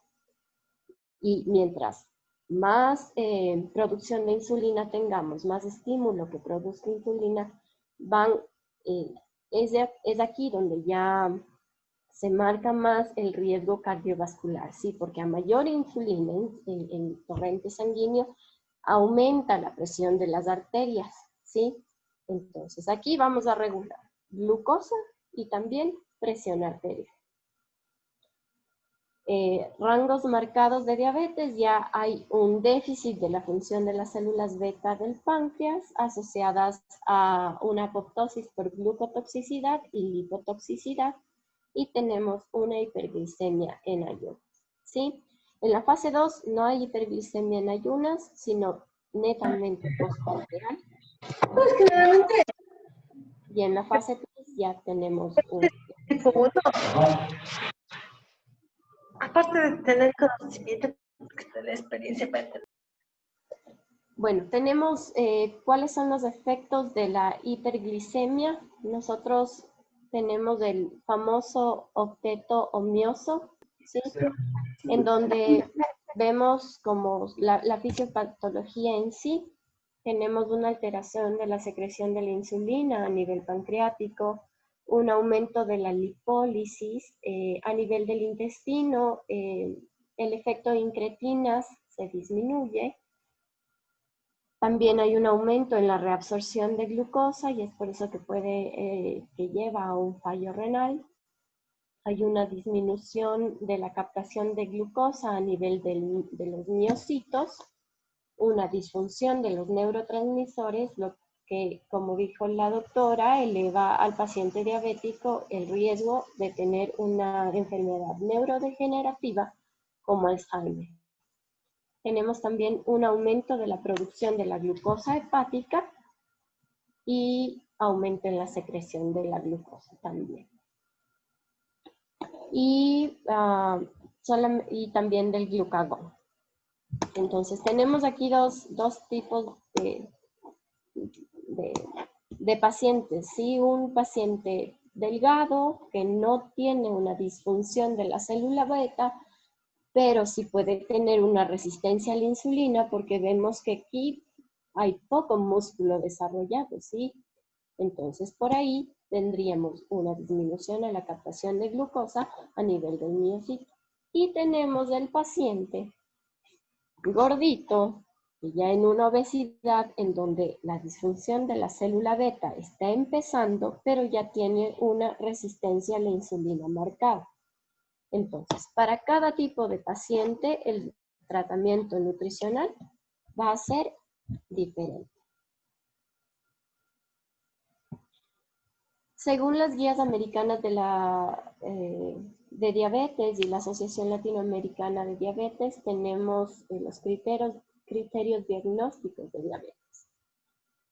Y mientras más producción de insulina tengamos, más estímulo que produzca insulina, es aquí donde ya se marca más el riesgo cardiovascular, ¿sí? Porque a mayor insulina en torrente sanguíneo, aumenta la presión de las arterias, ¿sí? Entonces, aquí vamos a regular glucosa y también presión arterial. Rangos marcados de diabetes, ya hay un déficit de la función de las células beta del páncreas asociadas a una apoptosis por glucotoxicidad y lipotoxicidad, y tenemos una hiperglicemia en ayunas, ¿sí? En la fase 2 no hay hiperglicemia en ayunas, sino netamente postprandial. Y en la fase 3 ya tenemos un... Aparte de tener conocimiento, tener experiencia para tener. Bueno, tenemos cuáles son los efectos de la hiperglicemia. Nosotros tenemos el famoso octeto omioso, ¿sí? En donde vemos como la fisiopatología en sí. Tenemos una alteración de la secreción de la insulina a nivel pancreático, un aumento de la lipólisis a nivel del intestino, el efecto de incretinas se disminuye. También hay un aumento en la reabsorción de glucosa y es por eso que lleva a un fallo renal. Hay una disminución de la captación de glucosa a nivel de los miocitos, una disfunción de los neurotransmisores, lo que, como dijo la doctora, eleva al paciente diabético el riesgo de tener una enfermedad neurodegenerativa como Alzheimer. Tenemos también un aumento de la producción de la glucosa hepática y aumento en la secreción de la glucosa también. Y y también del glucagón. Entonces tenemos aquí dos tipos de pacientes, ¿sí? Un paciente delgado que no tiene una disfunción de la célula beta, pero sí puede tener una resistencia a la insulina porque vemos que aquí hay poco músculo desarrollado, ¿sí? Entonces por ahí tendríamos una disminución en la captación de glucosa a nivel del miocito. Y tenemos el paciente gordito, y ya en una obesidad en donde la disfunción de la célula beta está empezando, pero ya tiene una resistencia a la insulina marcada. Entonces, para cada tipo de paciente, el tratamiento nutricional va a ser diferente. Según las guías americanas de diabetes y la Asociación Latinoamericana de Diabetes, tenemos los criterios diagnósticos de diabetes.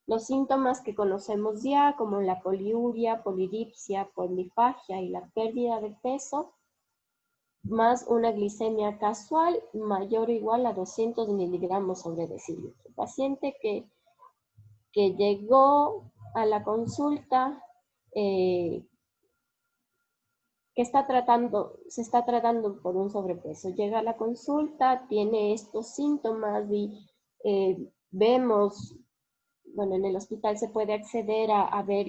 Los síntomas que conocemos ya, como la poliuria, polidipsia, polifagia y la pérdida de peso, más una glicemia casual mayor o igual a 200 miligramos sobre decilitro. Paciente que llegó a la consulta, que se está tratando por un sobrepeso. Llega a la consulta, tiene estos síntomas y vemos, bueno, en el hospital se puede acceder a ver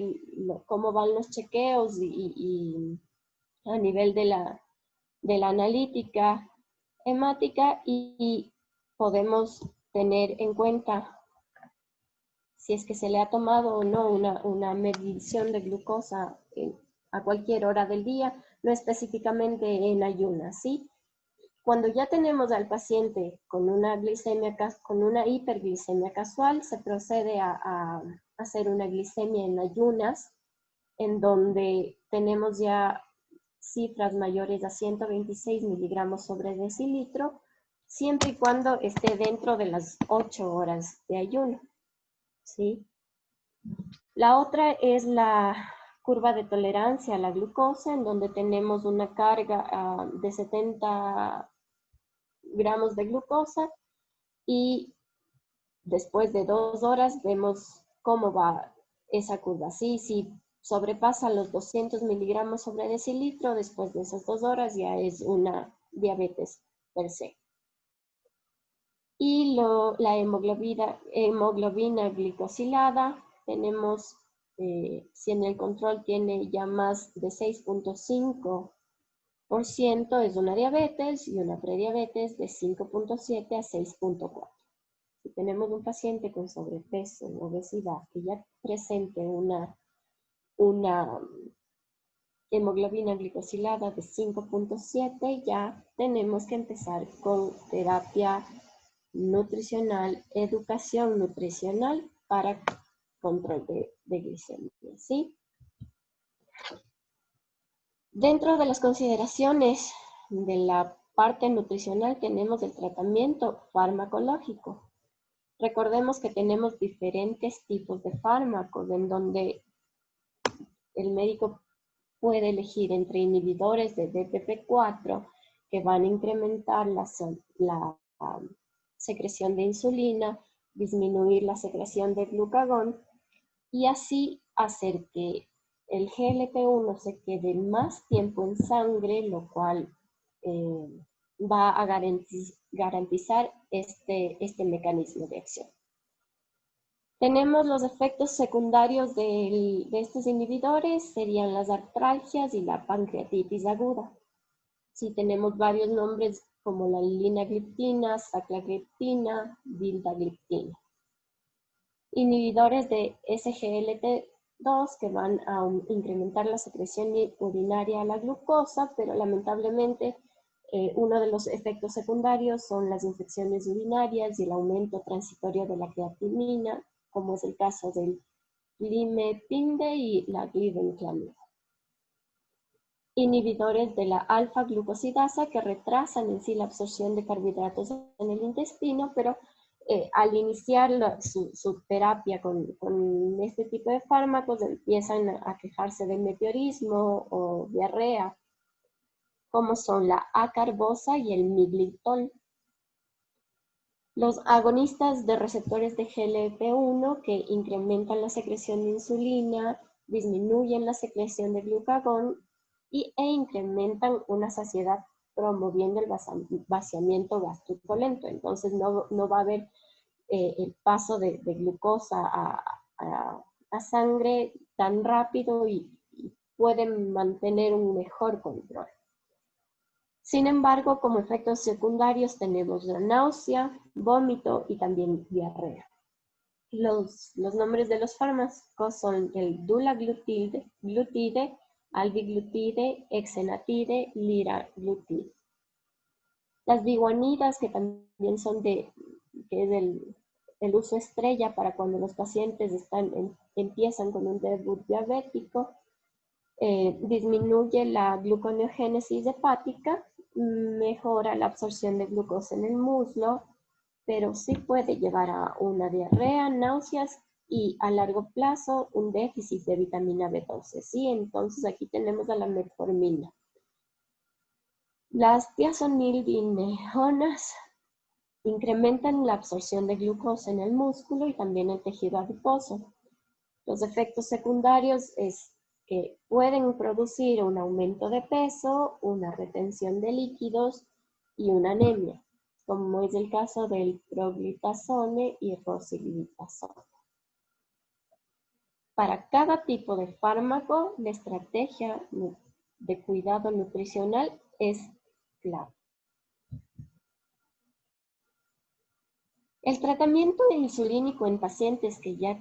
cómo van los chequeos y a nivel de la analítica hemática y podemos tener en cuenta si es que se le ha tomado o no una medición de glucosa a cualquier hora del día, no específicamente en ayunas, ¿sí? Cuando ya tenemos al paciente con una hiperglicemia casual, se procede a hacer una glicemia en ayunas, en donde tenemos ya cifras mayores a 126 miligramos sobre decilitro, siempre y cuando esté dentro de las 8 horas de ayuno, ¿sí? La otra es la curva de tolerancia a la glucosa, en donde tenemos una carga de 70 gramos de glucosa y después de 2 horas vemos cómo va esa curva. Sí, si sobrepasa los 200 miligramos sobre decilitro, después de esas 2 horas ya es una diabetes per se. Y la hemoglobina glicosilada, tenemos, si en el control tiene ya más de 6.5%, es una diabetes, y una prediabetes de 5.7 a 6.4. Si tenemos un paciente con sobrepeso o obesidad que ya presente una hemoglobina glicosilada de 5.7, ya tenemos que empezar con terapia nutricional, educación nutricional para control de glicemia, ¿sí? Dentro de las consideraciones de la parte nutricional tenemos el tratamiento farmacológico. Recordemos que tenemos diferentes tipos de fármacos en donde el médico puede elegir entre inhibidores de DPP4 que van a incrementar la secreción de insulina, disminuir la secreción de glucagón y así hacer que el GLP-1 se quede más tiempo en sangre, lo cual va a garantizar este mecanismo de acción. Tenemos los efectos secundarios de estos inhibidores, serían las artralgias y la pancreatitis aguda. Sí, tenemos varios nombres como la linagliptina, saclagliptina, vildagliptina. Inhibidores de SGLT2 que van a incrementar la secreción urinaria a la glucosa, pero lamentablemente uno de los efectos secundarios son las infecciones urinarias y el aumento transitorio de la creatinina, como es el caso del limepinde y la glibenclamida. Inhibidores de la alfa-glucosidasa que retrasan en sí la absorción de carbohidratos en el intestino, pero al iniciar su terapia con este tipo de fármacos empiezan a quejarse de meteorismo o diarrea. como son la acarbosa y el miglitol. Los agonistas de receptores de GLP-1 que incrementan la secreción de insulina, disminuyen la secreción de glucagón e incrementan una saciedad promoviendo el vaciamiento gástrico lento. Entonces no va a haber el paso de glucosa a sangre tan rápido y pueden mantener un mejor control. Sin embargo, como efectos secundarios tenemos la náusea, vómito y también diarrea. Los nombres de los fármacos son el dulaglutide, albiglutide, exenatide, liraglutide. Las biguanidas, que también son que es el uso estrella para cuando los pacientes empiezan con un debut diabético, disminuye la gluconeogénesis hepática, mejora la absorción de glucosa en el muslo, pero sí puede llevar a una diarrea, náuseas y a largo plazo un déficit de vitamina B12. ¿Sí? Entonces aquí tenemos a la metformina. Las tiazonildinejonas incrementan la absorción de glucosa en el músculo y también el tejido adiposo. Los efectos secundarios es que pueden producir un aumento de peso, una retención de líquidos y una anemia, como es el caso del proglitazone y rosiglitazone. Para cada tipo de fármaco, la estrategia de cuidado nutricional es clave. El tratamiento insulínico en pacientes que ya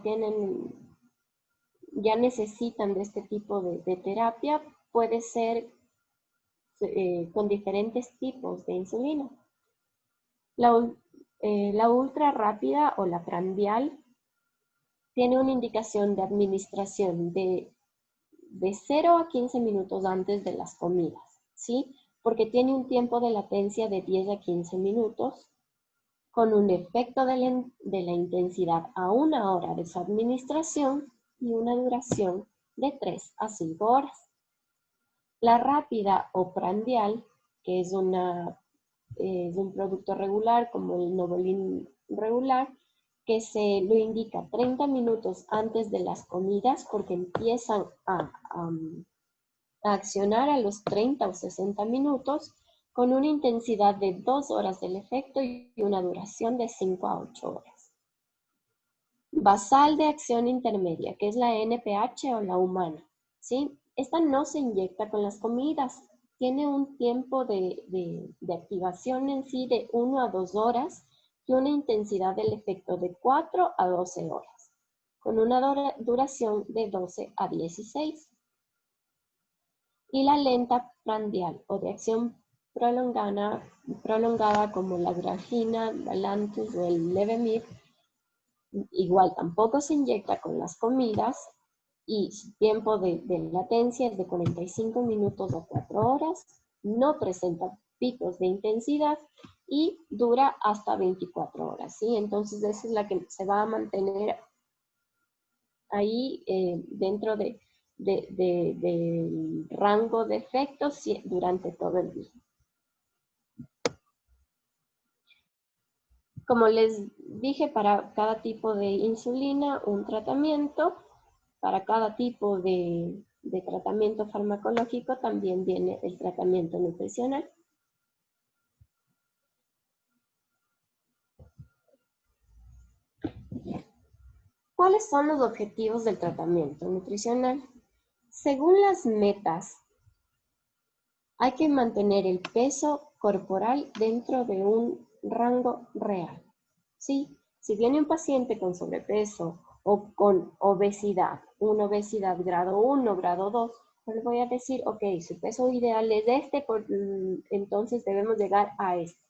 necesitan de este tipo de terapia puede ser con diferentes tipos de insulina. La ultra rápida o la prandial tiene una indicación de administración de 0 a 15 minutos antes de las comidas, ¿sí? Porque tiene un tiempo de latencia de 10 a 15 minutos, con un efecto de la intensidad a 1 hora de su administración y una duración de 3 a 5 horas. La rápida o prandial, que es un producto regular como el Novolin regular, que se lo indica 30 minutos antes de las comidas porque empiezan a accionar a los 30 o 60 minutos con una intensidad de 2 horas del efecto y una duración de 5 a 8 horas. Basal de acción intermedia, que es la NPH o la humana, ¿sí? Esta no se inyecta con las comidas, tiene un tiempo de activación en sí de 1 a 2 horas y una intensidad del efecto de 4 a 12 horas, con una duración de 12 a 16. Y la lenta prandial o de acción prolongada como la grafina, la Lantus o el Levemir, igual tampoco se inyecta con las comidas y su tiempo de latencia es de 45 minutos a 4 horas, no presenta picos de intensidad y dura hasta 24 horas, ¿sí? Entonces esa es la que se va a mantener ahí dentro del rango de efectos durante todo el día. Como les dije, para cada tipo de insulina, un tratamiento. Para cada tipo de tratamiento farmacológico también viene el tratamiento nutricional. ¿Cuáles son los objetivos del tratamiento nutricional? Según las metas, hay que mantener el peso corporal dentro de un rango real. ¿Sí? Si viene un paciente con sobrepeso o con obesidad, una obesidad grado 1, grado 2, pues le voy a decir, ok, su peso ideal es este, entonces debemos llegar a este.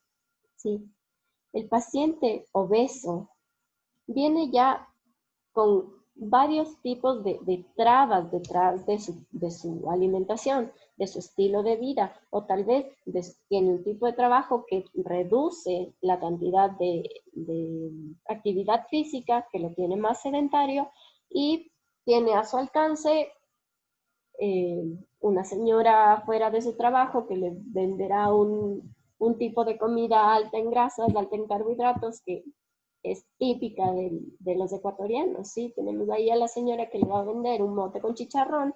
¿Sí? El paciente obeso viene ya con varios tipos de trabas detrás de su alimentación, de su estilo de vida, o tal vez tiene un tipo de trabajo que reduce la cantidad de actividad física, que lo tiene más sedentario, y tiene a su alcance una señora fuera de su trabajo que le venderá un tipo de comida alta en grasas, alta en carbohidratos, que es típica de los ecuatorianos, ¿sí? Tenemos ahí a la señora que le va a vender un mote con chicharrón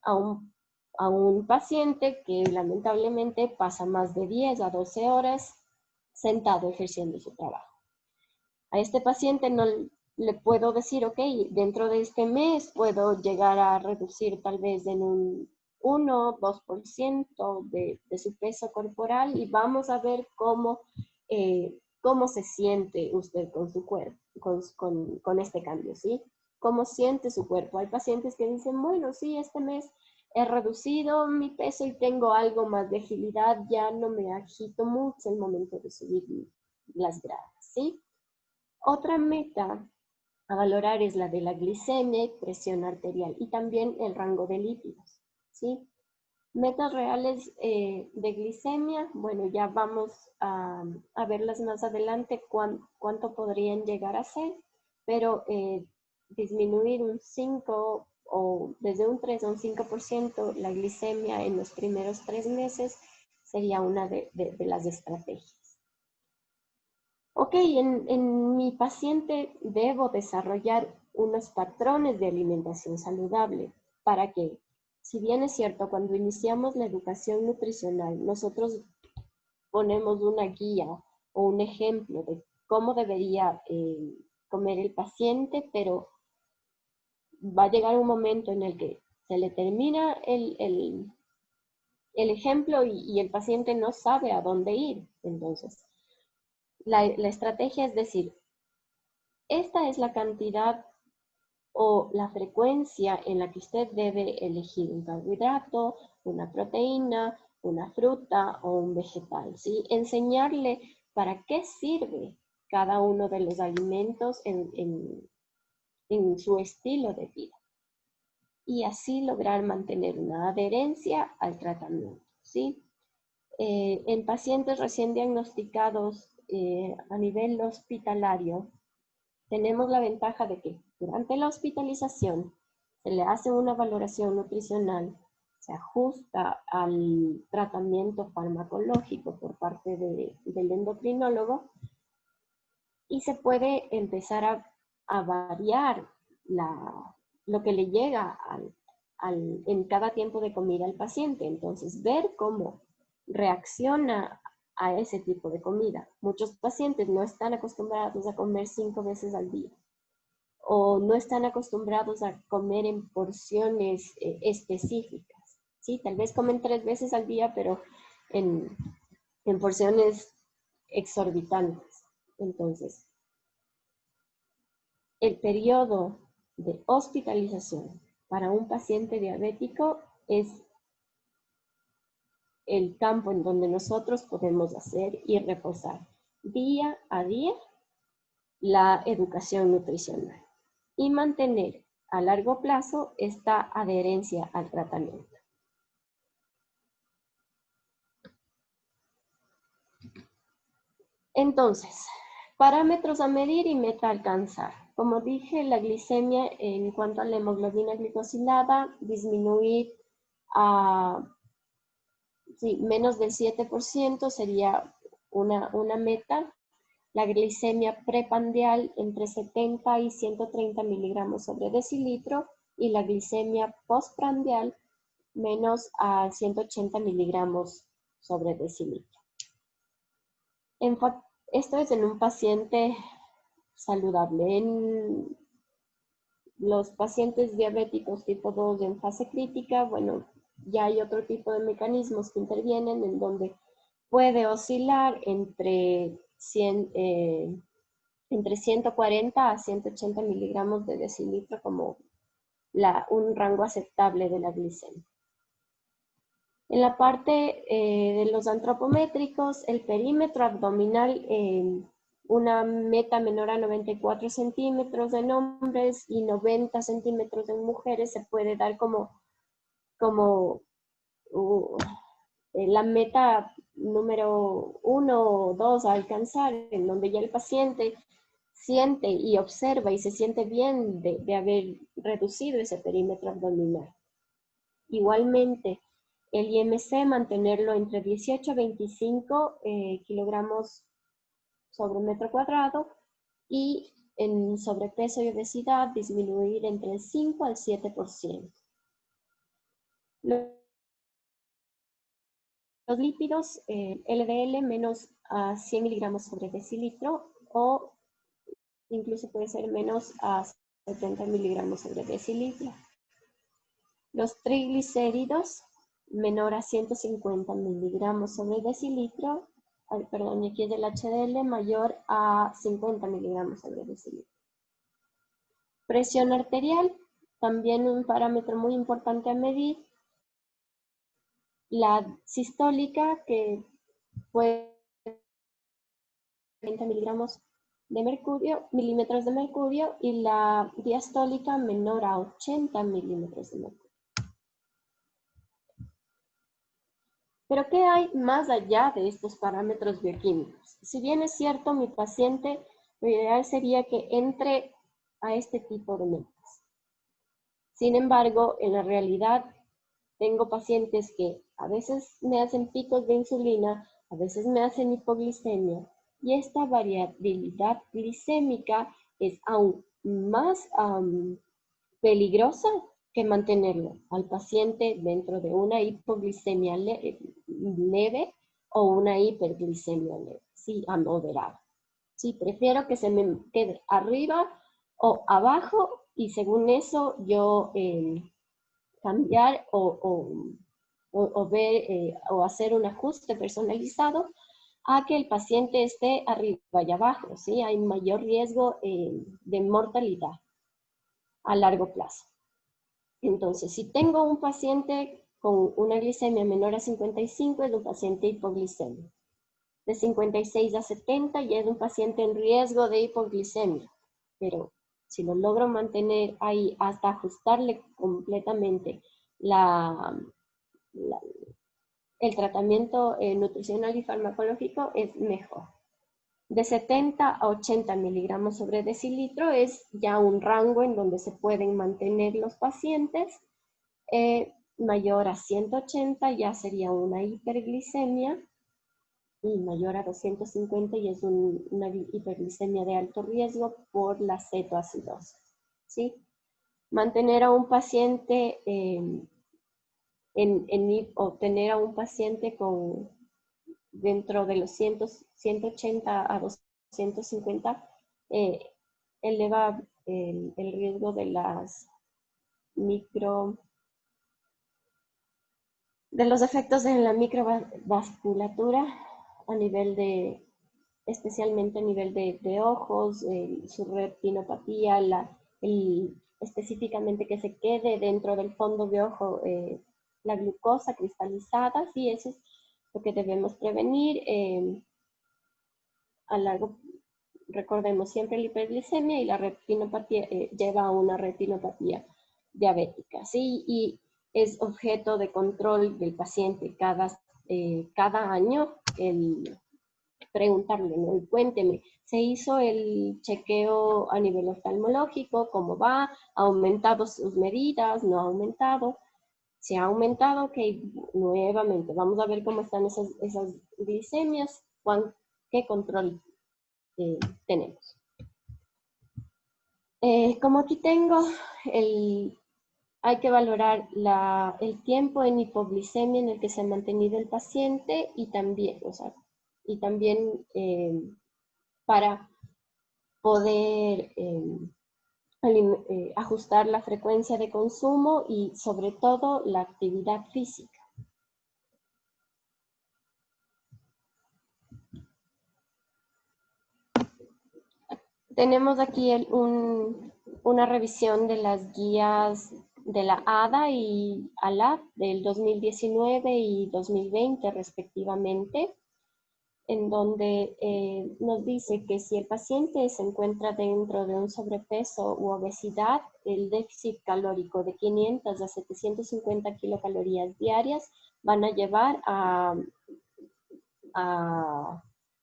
a un paciente que lamentablemente pasa más de 10 a 12 horas sentado ejerciendo su trabajo. A este paciente no le puedo decir, ok, dentro de este mes puedo llegar a reducir tal vez en un 1, 2% de su peso corporal y vamos a ver cómo se siente usted con su cuerpo, con este cambio, ¿sí? ¿Cómo siente su cuerpo? Hay pacientes que dicen, bueno, sí, este mes he reducido mi peso y tengo algo más de agilidad, ya no me agito mucho el momento de subir las gradas, ¿sí? Otra meta a valorar es la de la glicemia y presión arterial y también el rango de lípidos, ¿sí? Metas reales de glicemia, bueno, ya vamos a verlas más adelante cuánto podrían llegar a ser, pero disminuir un 5 o desde un 3 a un 5% la glicemia en los primeros 3 meses sería una de las estrategias. Ok, en mi paciente debo desarrollar unos patrones de alimentación saludable para que, si bien es cierto, cuando iniciamos la educación nutricional, nosotros ponemos una guía o un ejemplo de cómo debería comer el paciente, pero va a llegar un momento en el que se le termina el ejemplo y el paciente no sabe a dónde ir. Entonces, la estrategia es decir, esta es la cantidad o la frecuencia en la que usted debe elegir un carbohidrato, una proteína, una fruta o un vegetal, ¿sí? Enseñarle para qué sirve cada uno de los alimentos en su estilo de vida. Y así lograr mantener una adherencia al tratamiento, ¿sí? En pacientes recién diagnosticados a nivel hospitalario, tenemos la ventaja de que durante la hospitalización se le hace una valoración nutricional, se ajusta al tratamiento farmacológico por parte del endocrinólogo y se puede empezar a variar lo que le llega en cada tiempo de comida al paciente. Entonces, ver cómo reacciona a ese tipo de comida. Muchos pacientes no están acostumbrados a comer 5 veces al día o no están acostumbrados a comer en porciones específicas, ¿sí? Tal vez comen 3 veces al día, pero en porciones exorbitantes. Entonces, el periodo de hospitalización para un paciente diabético es el campo en donde nosotros podemos hacer y reforzar día a día la educación nutricional y mantener a largo plazo esta adherencia al tratamiento. Entonces, parámetros a medir y meta a alcanzar. Como dije, la glicemia en cuanto a la hemoglobina glicosilada, disminuir a menos del 7% sería una meta. La glicemia preprandial entre 70 y 130 miligramos sobre decilitro y la glicemia postprandial menos a 180 miligramos sobre decilitro. Esto es en un paciente saludable. En los pacientes diabéticos tipo 2 en fase crítica, bueno, ya hay otro tipo de mecanismos que intervienen en donde puede oscilar entre 140 a 180 miligramos de decilitro como un rango aceptable de la glicemia. En la parte de los antropométricos, el perímetro abdominal, una meta menor a 94 centímetros en hombres y 90 centímetros en mujeres, se puede dar como la meta número 1 o 2 a alcanzar, en donde ya el paciente siente y observa y se siente bien de haber reducido ese perímetro abdominal. Igualmente, el IMC mantenerlo entre 18 a 25 kilogramos sobre metro cuadrado, y en sobrepeso y obesidad disminuir entre el 5 al 7%. Los lípidos, LDL menos a 100 miligramos sobre decilitro, o incluso puede ser menos a 70 miligramos sobre decilitro. Los triglicéridos menor a 150 miligramos sobre decilitro, y aquí es el HDL mayor a 50 miligramos sobre decilitro. Presión arterial, también un parámetro muy importante a medir. La sistólica, que puede 30 milímetros de mercurio, y la diastólica menor a 80 milímetros de mercurio. Pero ¿qué hay más allá de estos parámetros bioquímicos? Si bien es cierto, mi paciente, lo ideal sería que entre a este tipo de metas. Sin embargo, en la realidad, tengo pacientes que a veces me hacen picos de insulina, a veces me hacen hipoglicemia, y esta variabilidad glicémica es aún más peligrosa que mantenerlo al paciente dentro de una hipoglicemia leve o una hiperglicemia leve, sí, moderada. Sí, prefiero que se me quede arriba o abajo, y según eso yo cambiar o ver o hacer un ajuste personalizado a que el paciente esté arriba y abajo, ¿sí? Hay mayor riesgo de mortalidad a largo plazo. Entonces, si tengo un paciente con una glicemia menor a 55, es un paciente hipoglicémico. De 56 a 70 ya es un paciente en riesgo de hipoglicemia, pero si lo logro mantener ahí hasta ajustarle completamente el tratamiento nutricional y farmacológico, es mejor. De 70 a 80 miligramos sobre decilitro es ya un rango en donde se pueden mantener los pacientes. Mayor a 180 ya sería una hiperglicemia, y mayor a 250 y es una hiperglicemia de alto riesgo por la cetoacidosis, ¿sí? Mantener a un paciente o tener a un paciente con dentro de los 180 a 250 eleva el riesgo de los efectos en la microvasculatura especialmente a nivel de ojos, su retinopatía, específicamente que se quede dentro del fondo de ojo la glucosa cristalizada, sí, eso es lo que debemos prevenir. Recordemos siempre la hiperglicemia, y la retinopatía lleva a una retinopatía diabética, ¿sí? Y es objeto de control del paciente cada año preguntarle, ¿no? Cuénteme, ¿se hizo el chequeo a nivel oftalmológico? ¿Cómo va? ¿Ha aumentado sus medidas? ¿No ha aumentado? Si ha aumentado, ok, nuevamente, vamos a ver cómo están esas glicemias, qué control tenemos. Como aquí tengo, hay que valorar el tiempo en hipoglicemia en el que se ha mantenido el paciente, y también, para poder ajustar la frecuencia de consumo y sobre todo la actividad física. Tenemos aquí una revisión de las guías de la ADA y ALAD del 2019 y 2020 respectivamente, en donde nos dice que si el paciente se encuentra dentro de un sobrepeso u obesidad, el déficit calórico de 500 a 750 kilocalorías diarias van a llevar a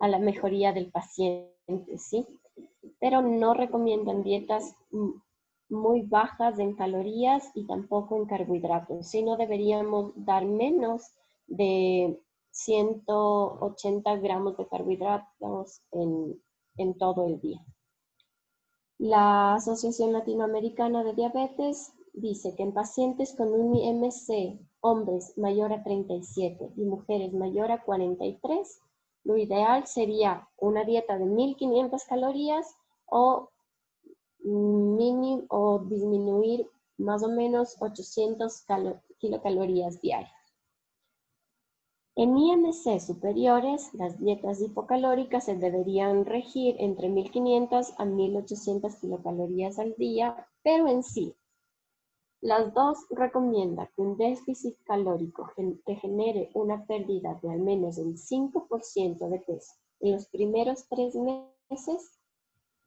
la mejoría del paciente, ¿sí? Pero no recomiendan dietas muy bajas en calorías y tampoco en carbohidratos, sino deberíamos dar menos de 180 gramos de carbohidratos en todo el día. La Asociación Latinoamericana de Diabetes dice que en pacientes con un IMC, hombres mayor a 37 y mujeres mayor a 43, lo ideal sería una dieta de 1500 calorías o disminuir más o menos 800 kilocalorías diarias. En IMC superiores, las dietas hipocalóricas se deberían regir entre 1500 a 1800 kilocalorías al día, pero en sí, las dos recomiendan que un déficit calórico que genere una pérdida de al menos el 5% de peso en los primeros 3 meses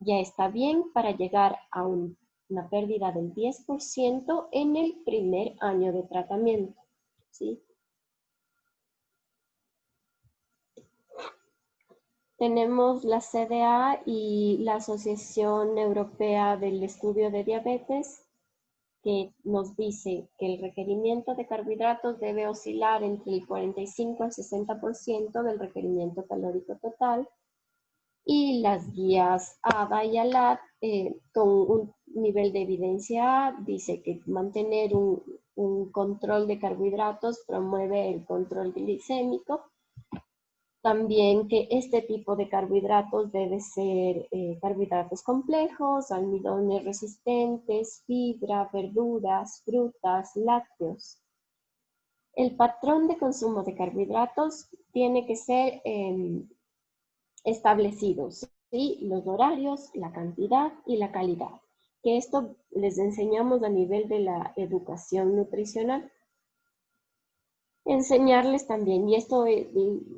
ya está bien para llegar a una pérdida del 10% en el primer año de tratamiento, ¿sí? Tenemos la CDA y la Asociación Europea del Estudio de Diabetes, que nos dice que el requerimiento de carbohidratos debe oscilar entre el 45 al 60% del requerimiento calórico total, y las guías ADA y ALAD, con un nivel de evidencia A, dice que mantener un control de carbohidratos promueve el control glicémico. También que este tipo de carbohidratos debe ser carbohidratos complejos, almidones resistentes, fibra, verduras, frutas, lácteos. El patrón de consumo de carbohidratos tiene que ser establecidos, ¿sí? Los horarios, la cantidad y la calidad. Que esto les enseñamos a nivel de la educación nutricional. Enseñarles también, y esto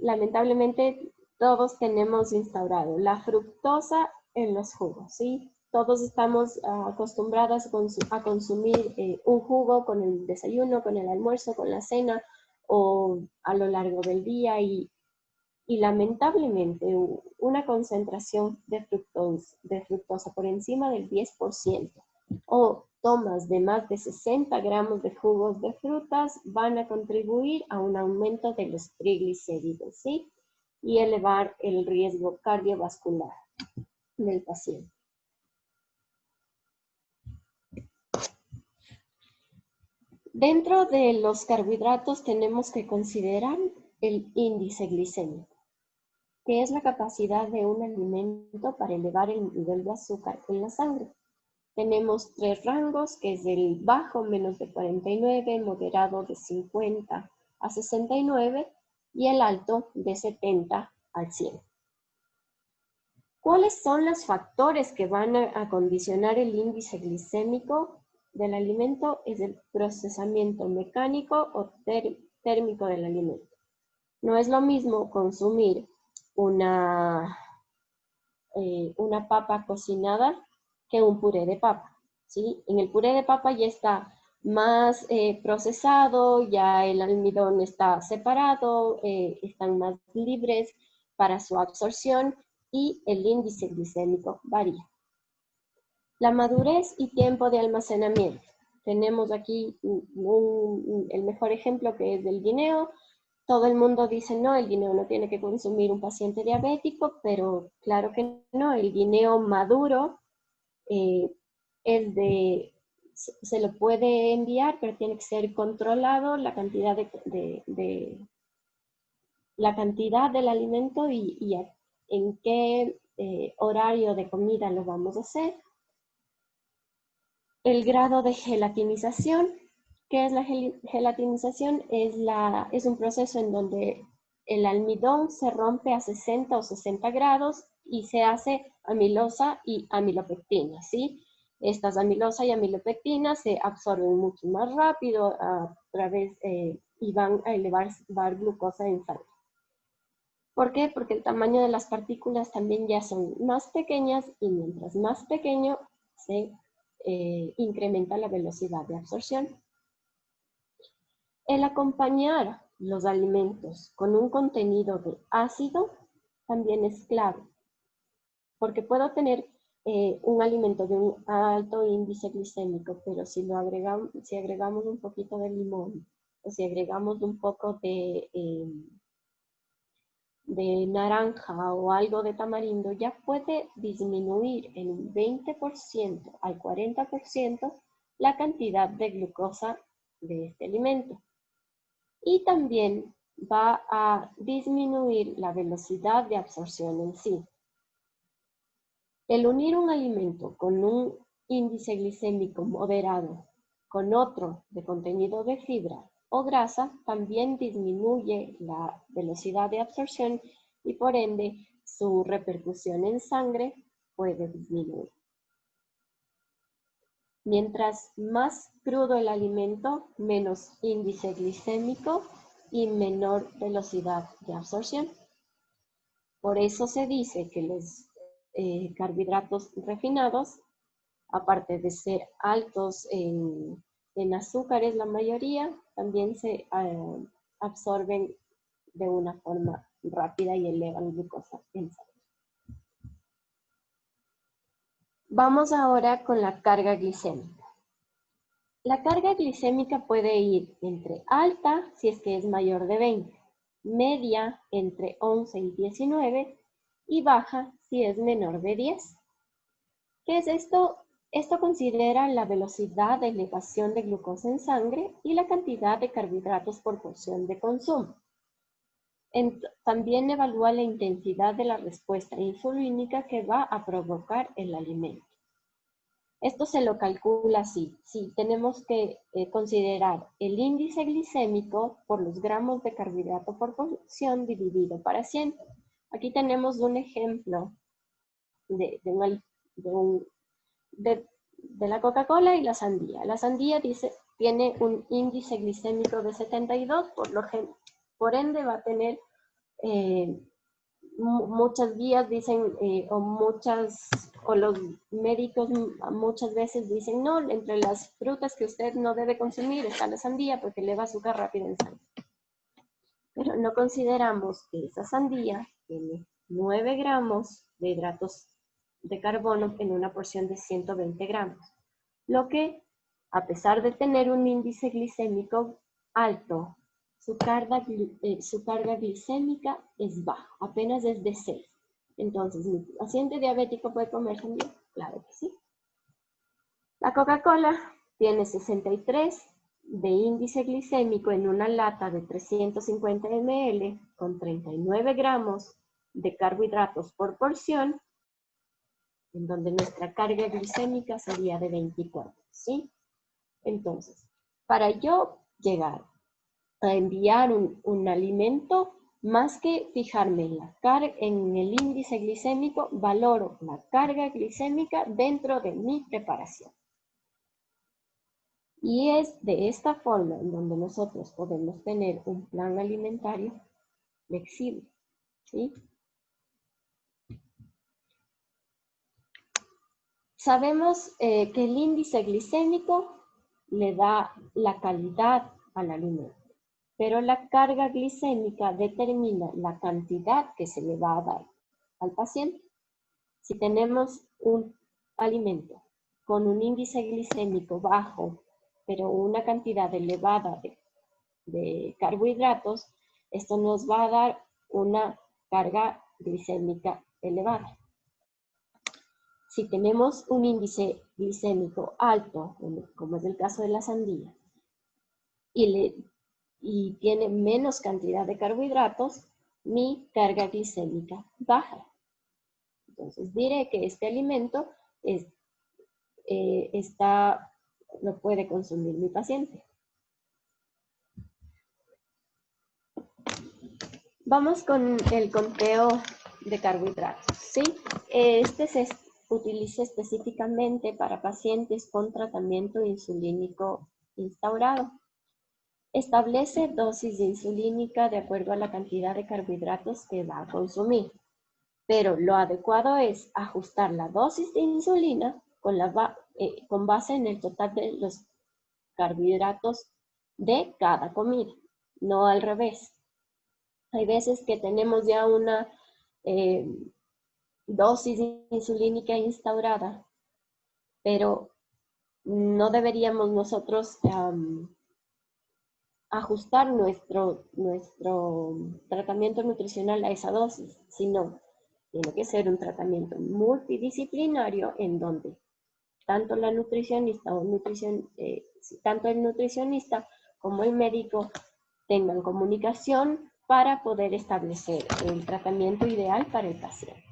lamentablemente todos tenemos instaurado, la fructosa en los jugos, ¿sí? Todos estamos acostumbrados a consumir un jugo con el desayuno, con el almuerzo, con la cena o a lo largo del día, y lamentablemente una concentración de fructosa por encima del 10% o tomas de más de 60 gramos de jugos de frutas van a contribuir a un aumento de los triglicéridos, ¿sí? Y elevar el riesgo cardiovascular del paciente. Dentro de los carbohidratos tenemos que considerar el índice glicémico, que es la capacidad de un alimento para elevar el nivel de azúcar en la sangre. Tenemos 3 rangos, que es el bajo, menos de 49, moderado de 50 a 69 y el alto de 70 al 100. ¿Cuáles son los factores que van a condicionar el índice glicémico del alimento? Es el procesamiento mecánico o térmico del alimento. No es lo mismo consumir una papa cocinada que un puré de papa, ¿sí? En el puré de papa ya está más procesado, ya el almidón está separado, están más libres para su absorción y el índice glicémico varía. La madurez y tiempo de almacenamiento. Tenemos aquí el mejor ejemplo, que es del guineo. Todo el mundo dice, no, el guineo no tiene que consumir un paciente diabético, pero claro que no, el guineo maduro se lo puede enviar, pero tiene que ser controlado la cantidad del alimento y en qué horario de comida lo vamos a hacer. El grado de gelatinización. ¿Qué es la gelatinización? Es un proceso en donde el almidón se rompe a 60 o 60 grados y se hace amilosa y amilopectina, ¿sí? Estas amilosa y amilopectina se absorben mucho más rápido y van a elevar glucosa en sangre. ¿Por qué? Porque el tamaño de las partículas también ya son más pequeñas y mientras más pequeño se incrementa la velocidad de absorción. El acompañar los alimentos con un contenido de ácido también es clave, porque puedo tener un alimento de un alto índice glicémico, pero si agregamos un poquito de limón, o si agregamos un poco de naranja o algo de tamarindo, ya puede disminuir en un 20% al 40% la cantidad de glucosa de este alimento. Y también va a disminuir la velocidad de absorción en sí. El unir un alimento con un índice glicémico moderado con otro de contenido de fibra o grasa también disminuye la velocidad de absorción y por ende su repercusión en sangre puede disminuir. Mientras más crudo el alimento, menos índice glicémico y menor velocidad de absorción. Por eso se dice que los carbohidratos refinados, aparte de ser altos en azúcares la mayoría, también se absorben de una forma rápida y elevan glucosa en sangre. Vamos ahora con la carga glicémica. La carga glicémica puede ir entre alta, si es que es mayor de 20, media entre 11 y 19 y baja si es menor de 10. ¿Qué es esto? Esto considera la velocidad de elevación de glucosa en sangre y la cantidad de carbohidratos por porción de consumo. También evalúa la intensidad de la respuesta insulínica que va a provocar el alimento. Esto se lo calcula así. Sí, tenemos que considerar el índice glicémico por los gramos de carbohidrato por porción dividido para 100. Aquí tenemos un ejemplo de la Coca-Cola y la sandía. La sandía tiene un índice glicémico de 72, por ende va a tener muchas guías dicen, o los médicos muchas veces dicen, no, entre las frutas que usted no debe consumir está la sandía porque eleva azúcar rápido en sangre. Pero no consideramos que esa sandía tiene 9 gramos de hidratos de carbono en una porción de 120 gramos, lo que, a pesar de tener un índice glicémico alto, su carga glicémica es baja, apenas es de 6. Entonces, ¿mi paciente diabético puede comer sandía? Claro que sí. La Coca-Cola tiene 63 de índice glicémico en una lata de 350 ml con 39 gramos de carbohidratos por porción, en donde nuestra carga glicémica sería de 24, ¿sí? Entonces, para yo llegar a enviar un alimento, más que fijarme en el índice glicémico, valoro la carga glicémica dentro de mi preparación. Y es de esta forma en donde nosotros podemos tener un plan alimentario flexible, ¿sí? Sabemos que el índice glicémico le da la calidad al alimento, pero la carga glicémica determina la cantidad que se le va a dar al paciente. Si tenemos un alimento con un índice glicémico bajo, pero una cantidad elevada de carbohidratos, esto nos va a dar una carga glicémica elevada. Si tenemos un índice glicémico alto, como es el caso de la sandía, y tiene menos cantidad de carbohidratos, mi carga glicémica baja. Entonces diré que este alimento lo puede consumir mi paciente. Vamos con el conteo de carbohidratos, ¿sí? Este se utiliza específicamente para pacientes con tratamiento insulínico instaurado. Establece dosis de insulínica de acuerdo a la cantidad de carbohidratos que va a consumir. Pero lo adecuado es ajustar la dosis de insulina con base en el total de los carbohidratos de cada comida, no al revés. Hay veces que tenemos ya dosis insulínica instaurada, pero no deberíamos nosotros ajustar nuestro tratamiento nutricional a esa dosis, sino tiene que ser un tratamiento multidisciplinario en donde tanto la nutricionista tanto el nutricionista como el médico tengan comunicación para poder establecer el tratamiento ideal para el paciente.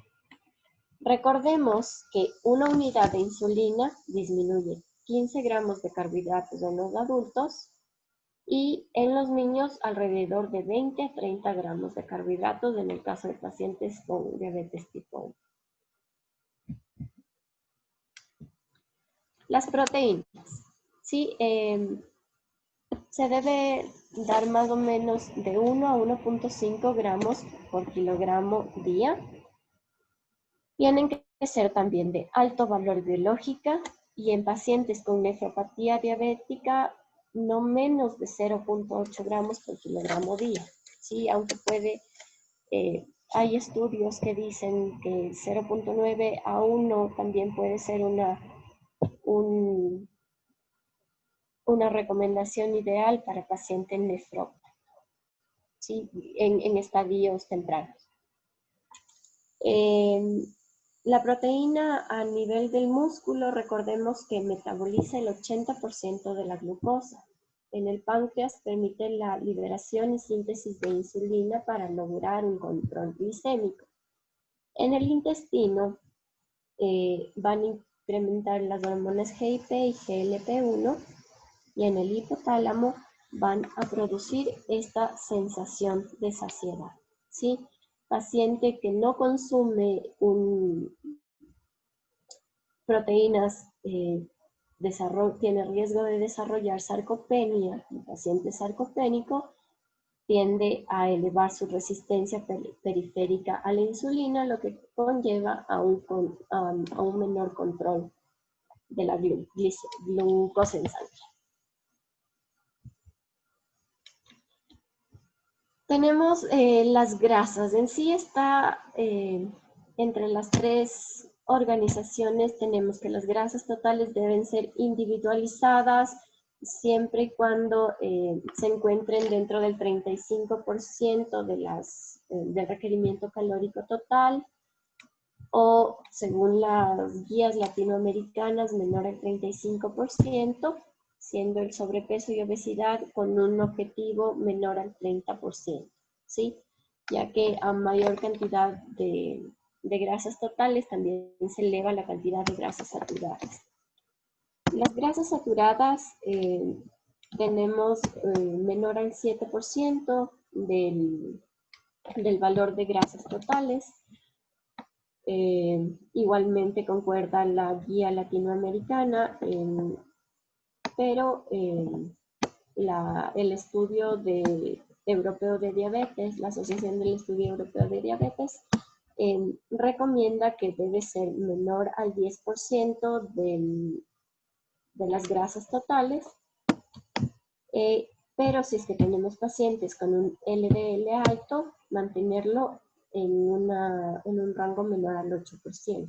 Recordemos que una unidad de insulina disminuye 15 gramos de carbohidratos en los adultos y en los niños alrededor de 20 a 30 gramos de carbohidratos en el caso de pacientes con diabetes tipo 1. Las proteínas. Sí, se debe dar más o menos de 1 a 1.5 gramos por kilogramo día. Tienen que ser también de alto valor biológico y en pacientes con nefropatía diabética no menos de 0.8 gramos por kilogramo día. Sí, aunque hay estudios que dicen que 0.9 a 1 también puede ser una recomendación ideal para pacientes nefrópatas, ¿sí? en estadios tempranos. La proteína a nivel del músculo, recordemos que metaboliza el 80% de la glucosa. En el páncreas permite la liberación y síntesis de insulina para lograr un control glicémico. En el intestino van a incrementar las hormonas GIP y GLP-1 y en el hipotálamo van a producir esta sensación de saciedad, ¿sí? Paciente que no consume proteínas tiene riesgo de desarrollar sarcopenia. El paciente sarcopénico tiende a elevar su resistencia periférica a la insulina, lo que conlleva a un menor control de la glucosa en sangre. Tenemos las grasas. En sí está entre las tres organizaciones, tenemos que las grasas totales deben ser individualizadas siempre y cuando se encuentren dentro del 35% del requerimiento calórico total, o según las guías latinoamericanas menor al 35%, siendo el sobrepeso y obesidad con un objetivo menor al 30%, ¿sí? Ya que a mayor cantidad de grasas totales también se eleva la cantidad de grasas saturadas. Las grasas saturadas tenemos menor al 7% del valor de grasas totales. Igualmente concuerda la guía latinoamericana, pero el estudio europeo de diabetes, la Asociación del Estudio Europeo de Diabetes, recomienda que debe ser menor al 10% de las grasas totales, pero si es que tenemos pacientes con un LDL alto, mantenerlo en un rango menor al 8%.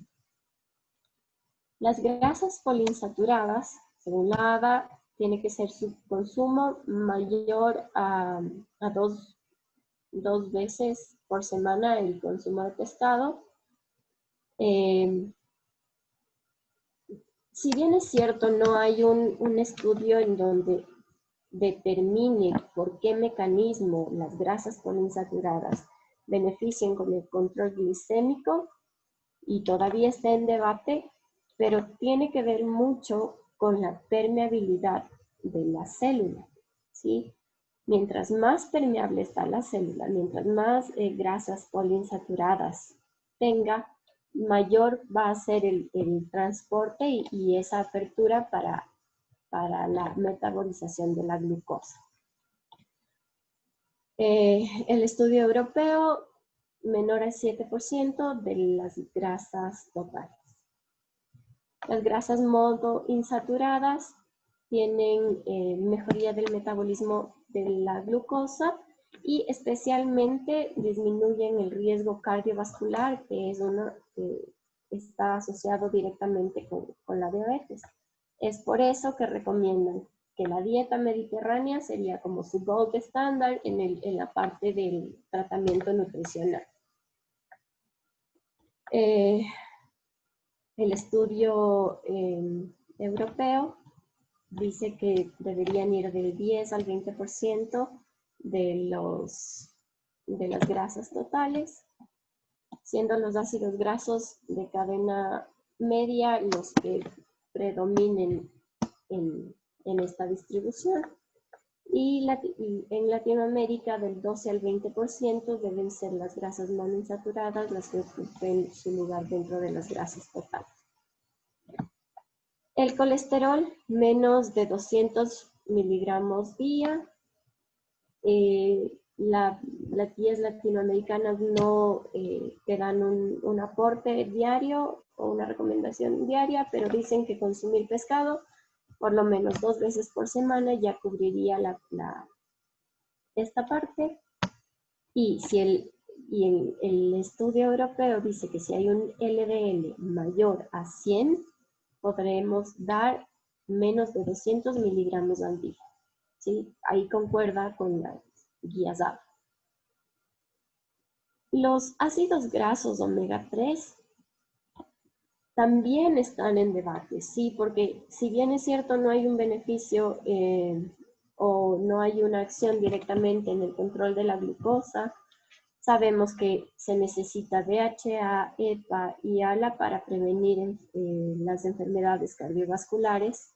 Las grasas poliinsaturadas, según la ADA, tiene que ser su consumo mayor a dos veces por semana el consumo de pescado. Si bien es cierto, no hay un estudio en donde determine por qué mecanismo las grasas poliinsaturadas benefician con el control glicémico, y todavía está en debate, pero tiene que ver mucho con la permeabilidad de la célula, ¿sí? Mientras más permeable está la célula, mientras más grasas poliinsaturadas tenga, mayor va a ser el transporte y esa apertura para la metabolización de la glucosa. El estudio europeo, menor al 7% de las grasas totales. Las grasas monoinsaturadas tienen mejoría del metabolismo de la glucosa y especialmente disminuyen el riesgo cardiovascular, que es está asociado directamente con la diabetes. Es por eso que recomiendan que la dieta mediterránea sería como su gold estándar en la parte del tratamiento nutricional. El estudio europeo dice que deberían ir del 10 al 20% de las grasas totales, siendo los ácidos grasos de cadena media los que predominen en esta distribución. Y en Latinoamérica del 12 al 20% deben ser las grasas monoinsaturadas las que ocupen su lugar dentro de las grasas totales. El colesterol, menos de 200 miligramos día. Las guías latinoamericanas no te dan un aporte diario o una recomendación diaria, pero dicen que consumir pescado por lo menos 2 veces por semana ya cubriría esta parte. Y el estudio europeo dice que si hay un LDL mayor a 100, podremos dar menos de 200 miligramos al día. ¿Sí? Ahí concuerda con las guías ABA. Los ácidos grasos omega 3 también están en debate, sí, porque si bien es cierto no hay un beneficio o no hay una acción directamente en el control de la glucosa, sabemos que se necesita DHA, EPA y ALA para prevenir las enfermedades cardiovasculares.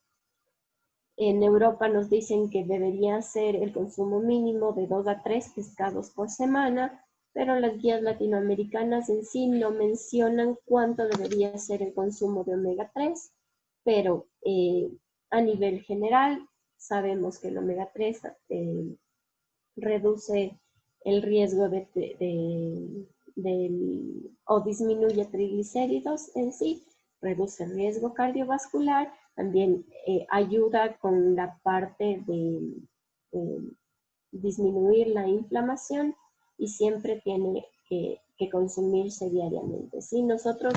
En Europa nos dicen que debería ser el consumo mínimo de 2 a 3 pescados por semana, pero las guías latinoamericanas en sí no mencionan cuánto debería ser el consumo de omega 3, pero a nivel general sabemos que el omega 3 reduce el riesgo o disminuye triglicéridos en sí, reduce el riesgo cardiovascular, también ayuda con la parte de disminuir la inflamación y siempre tiene que consumirse diariamente. Si nosotros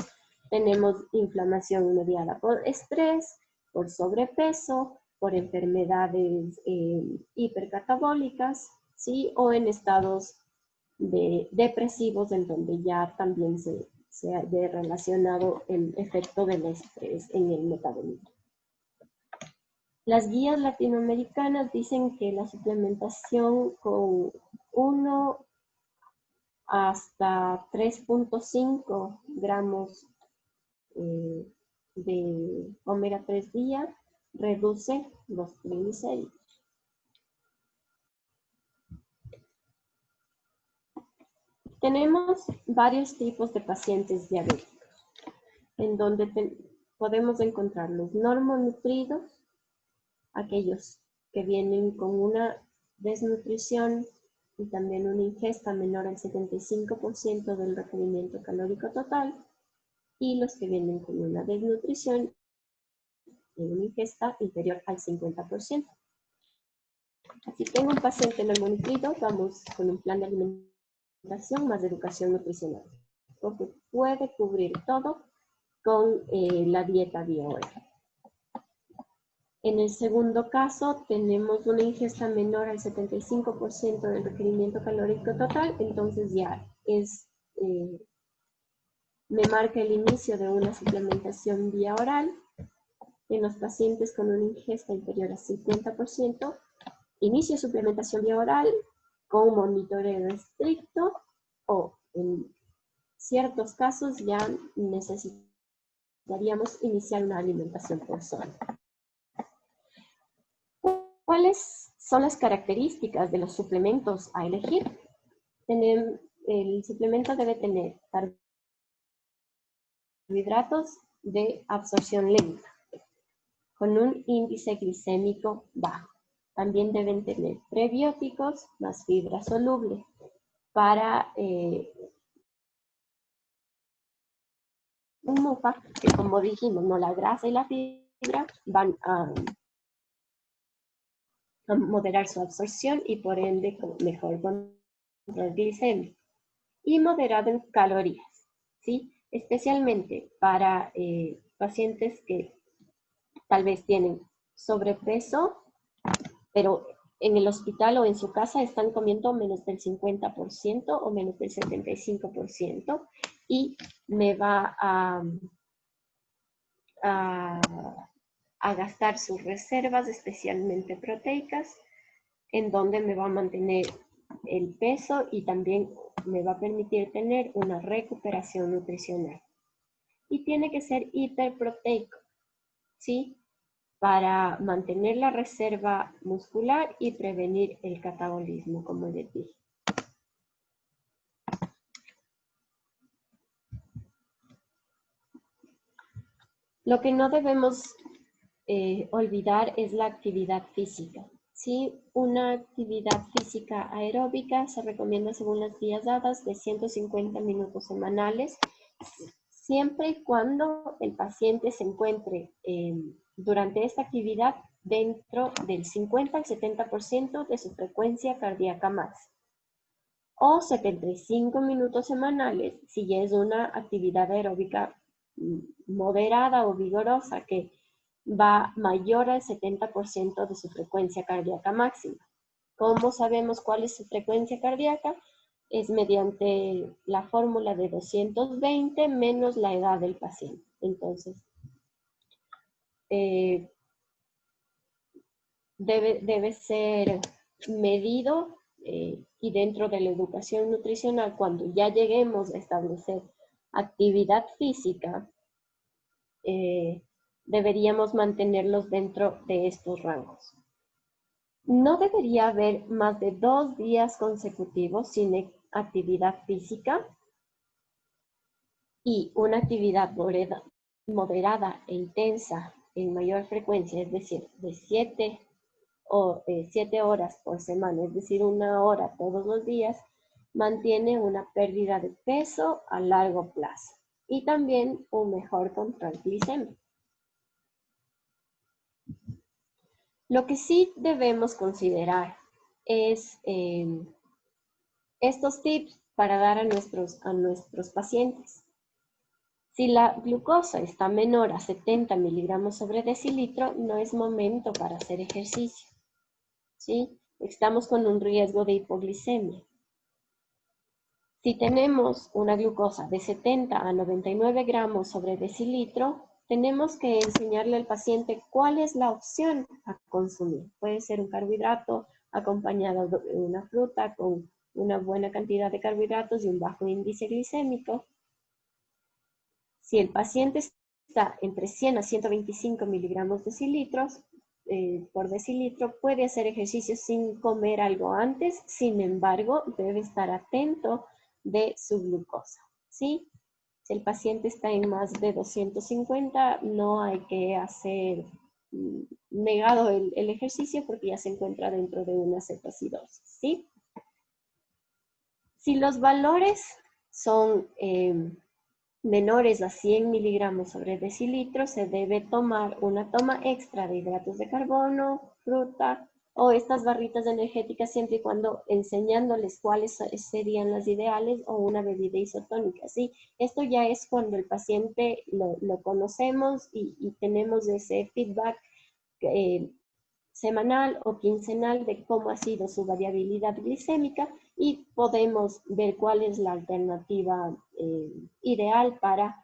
tenemos inflamación mediada por estrés, por sobrepeso, por enfermedades hipercatabólicas, ¿sí? O en estados depresivos en donde ya también se ha relacionado el efecto del estrés en el metabolismo. Las guías latinoamericanas dicen que la suplementación con 1 hasta 3.5 gramos de omega 3 día reduce los triglicéridos. Tenemos varios tipos de pacientes diabéticos, en donde podemos encontrar los normonutridos, aquellos que vienen con una desnutrición y también una ingesta menor al 75% del requerimiento calórico total, y los que vienen con una desnutrición y una ingesta inferior al 50%. Si tengo un paciente normonutrido, vamos con un plan de alimentación más educación nutricional, porque puede cubrir todo con la dieta bio-oil. En el segundo caso, tenemos una ingesta menor al 75% del requerimiento calórico total, entonces ya me marca el inicio de una suplementación vía oral. En los pacientes con una ingesta inferior al 50%, inicio suplementación vía oral con monitoreo estricto, o en ciertos casos ya necesitaríamos iniciar una alimentación por zona. ¿Cuáles son las características de los suplementos a elegir? El suplemento debe tener carbohidratos de absorción lenta, con un índice glicémico bajo. También deben tener prebióticos más fibra soluble para un MUPA, que como dijimos, no la grasa y la fibra van a moderar su absorción y por ende con mejor control glicémico. Y moderado en calorías, ¿sí? especialmente para pacientes que tal vez tienen sobrepeso, pero en el hospital o en su casa están comiendo menos del 50% o menos del 75% y me va a gastar sus reservas, especialmente proteicas, en donde me va a mantener el peso y también me va a permitir tener una recuperación nutricional. Y tiene que ser hiperproteico, ¿sí? Para mantener la reserva muscular y prevenir el catabolismo, como les dije. Lo que no debemos olvidar es la actividad física. ¿Sí? Una actividad física aeróbica se recomienda según las guías dadas de 150 minutos semanales, siempre y cuando el paciente se encuentre durante esta actividad dentro del 50 al 70% de su frecuencia cardíaca máxima. O 75 minutos semanales si ya es una actividad aeróbica moderada o vigorosa que va mayor al 70% de su frecuencia cardíaca máxima. ¿Cómo sabemos cuál es su frecuencia cardíaca? Es mediante la fórmula de 220 menos la edad del paciente. Entonces, debe ser medido y dentro de la educación nutricional, cuando ya lleguemos a establecer actividad física, deberíamos mantenerlos dentro de estos rangos. No debería haber más de 2 días consecutivos sin actividad física y una actividad moderada e intensa en mayor frecuencia, es decir, de 7 horas por semana, es decir, 1 hora todos los días, mantiene una pérdida de peso a largo plazo y también un mejor control glicémico. Lo que sí debemos considerar es estos tips para dar a nuestros pacientes. Si la glucosa está menor a 70 miligramos sobre decilitro, no es momento para hacer ejercicio, ¿sí? Estamos con un riesgo de hipoglicemia. Si tenemos una glucosa de 70 a 99 gramos sobre decilitro, tenemos que enseñarle al paciente cuál es la opción a consumir. Puede ser un carbohidrato acompañado de una fruta con una buena cantidad de carbohidratos y un bajo índice glicémico. Si el paciente está entre 100 a 125 miligramos por decilitro, puede hacer ejercicio sin comer algo antes, sin embargo, debe estar atento de su glucosa, ¿sí? Si el paciente está en más de 250, no hay que hacer negado el ejercicio porque ya se encuentra dentro de una cetoacidosis, ¿sí? Si los valores son menores a 100 miligramos sobre decilitro, se debe tomar una toma extra de hidratos de carbono, fruta o estas barritas energéticas, siempre y cuando enseñándoles cuáles serían las ideales, o una bebida isotónica, ¿sí? Esto ya es cuando el paciente lo conocemos y tenemos ese feedback semanal o quincenal de cómo ha sido su variabilidad glicémica y podemos ver cuál es la alternativa ideal para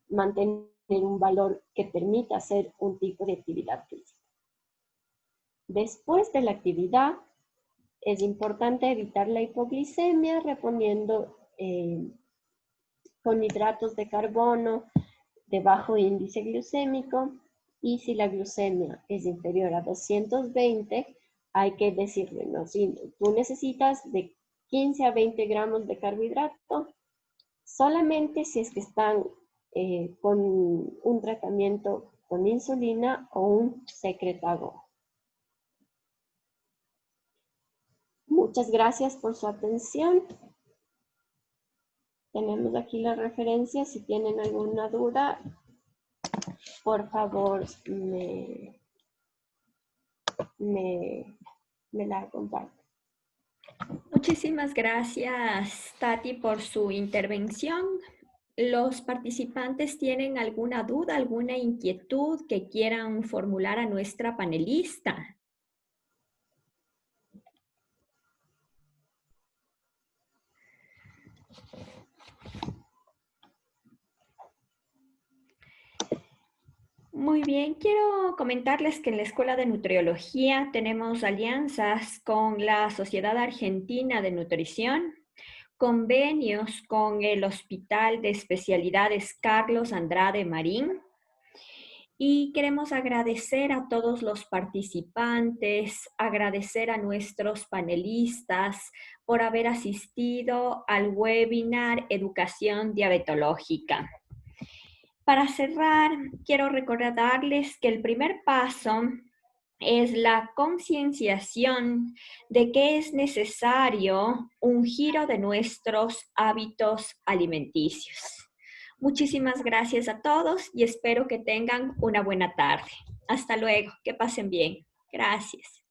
mantener un valor que permita hacer un tipo de actividad física. Después de la actividad, es importante evitar la hipoglicemia reponiendo con hidratos de carbono de bajo índice glucémico, y si la glucemia es inferior a 220, hay que decirle, no, si tú necesitas de 15 a 20 gramos de carbohidrato, solamente si es que están con un tratamiento con insulina o un secretagogue. Muchas gracias por su atención. Tenemos aquí la referencia. Si tienen alguna duda, por favor, me la comparten. Muchísimas gracias, Tati, por su intervención. ¿Los participantes tienen alguna duda, alguna inquietud que quieran formular a nuestra panelista? Muy bien, quiero comentarles que en la Escuela de Nutriología tenemos alianzas con la Sociedad Argentina de Nutrición, convenios con el Hospital de Especialidades Carlos Andrade Marín, y queremos agradecer a todos los participantes, agradecer a nuestros panelistas por haber asistido al webinar Educación Diabetológica. Para cerrar, quiero recordarles que el primer paso es la concienciación de que es necesario un giro de nuestros hábitos alimenticios. Muchísimas gracias a todos y espero que tengan una buena tarde. Hasta luego, que pasen bien. Gracias.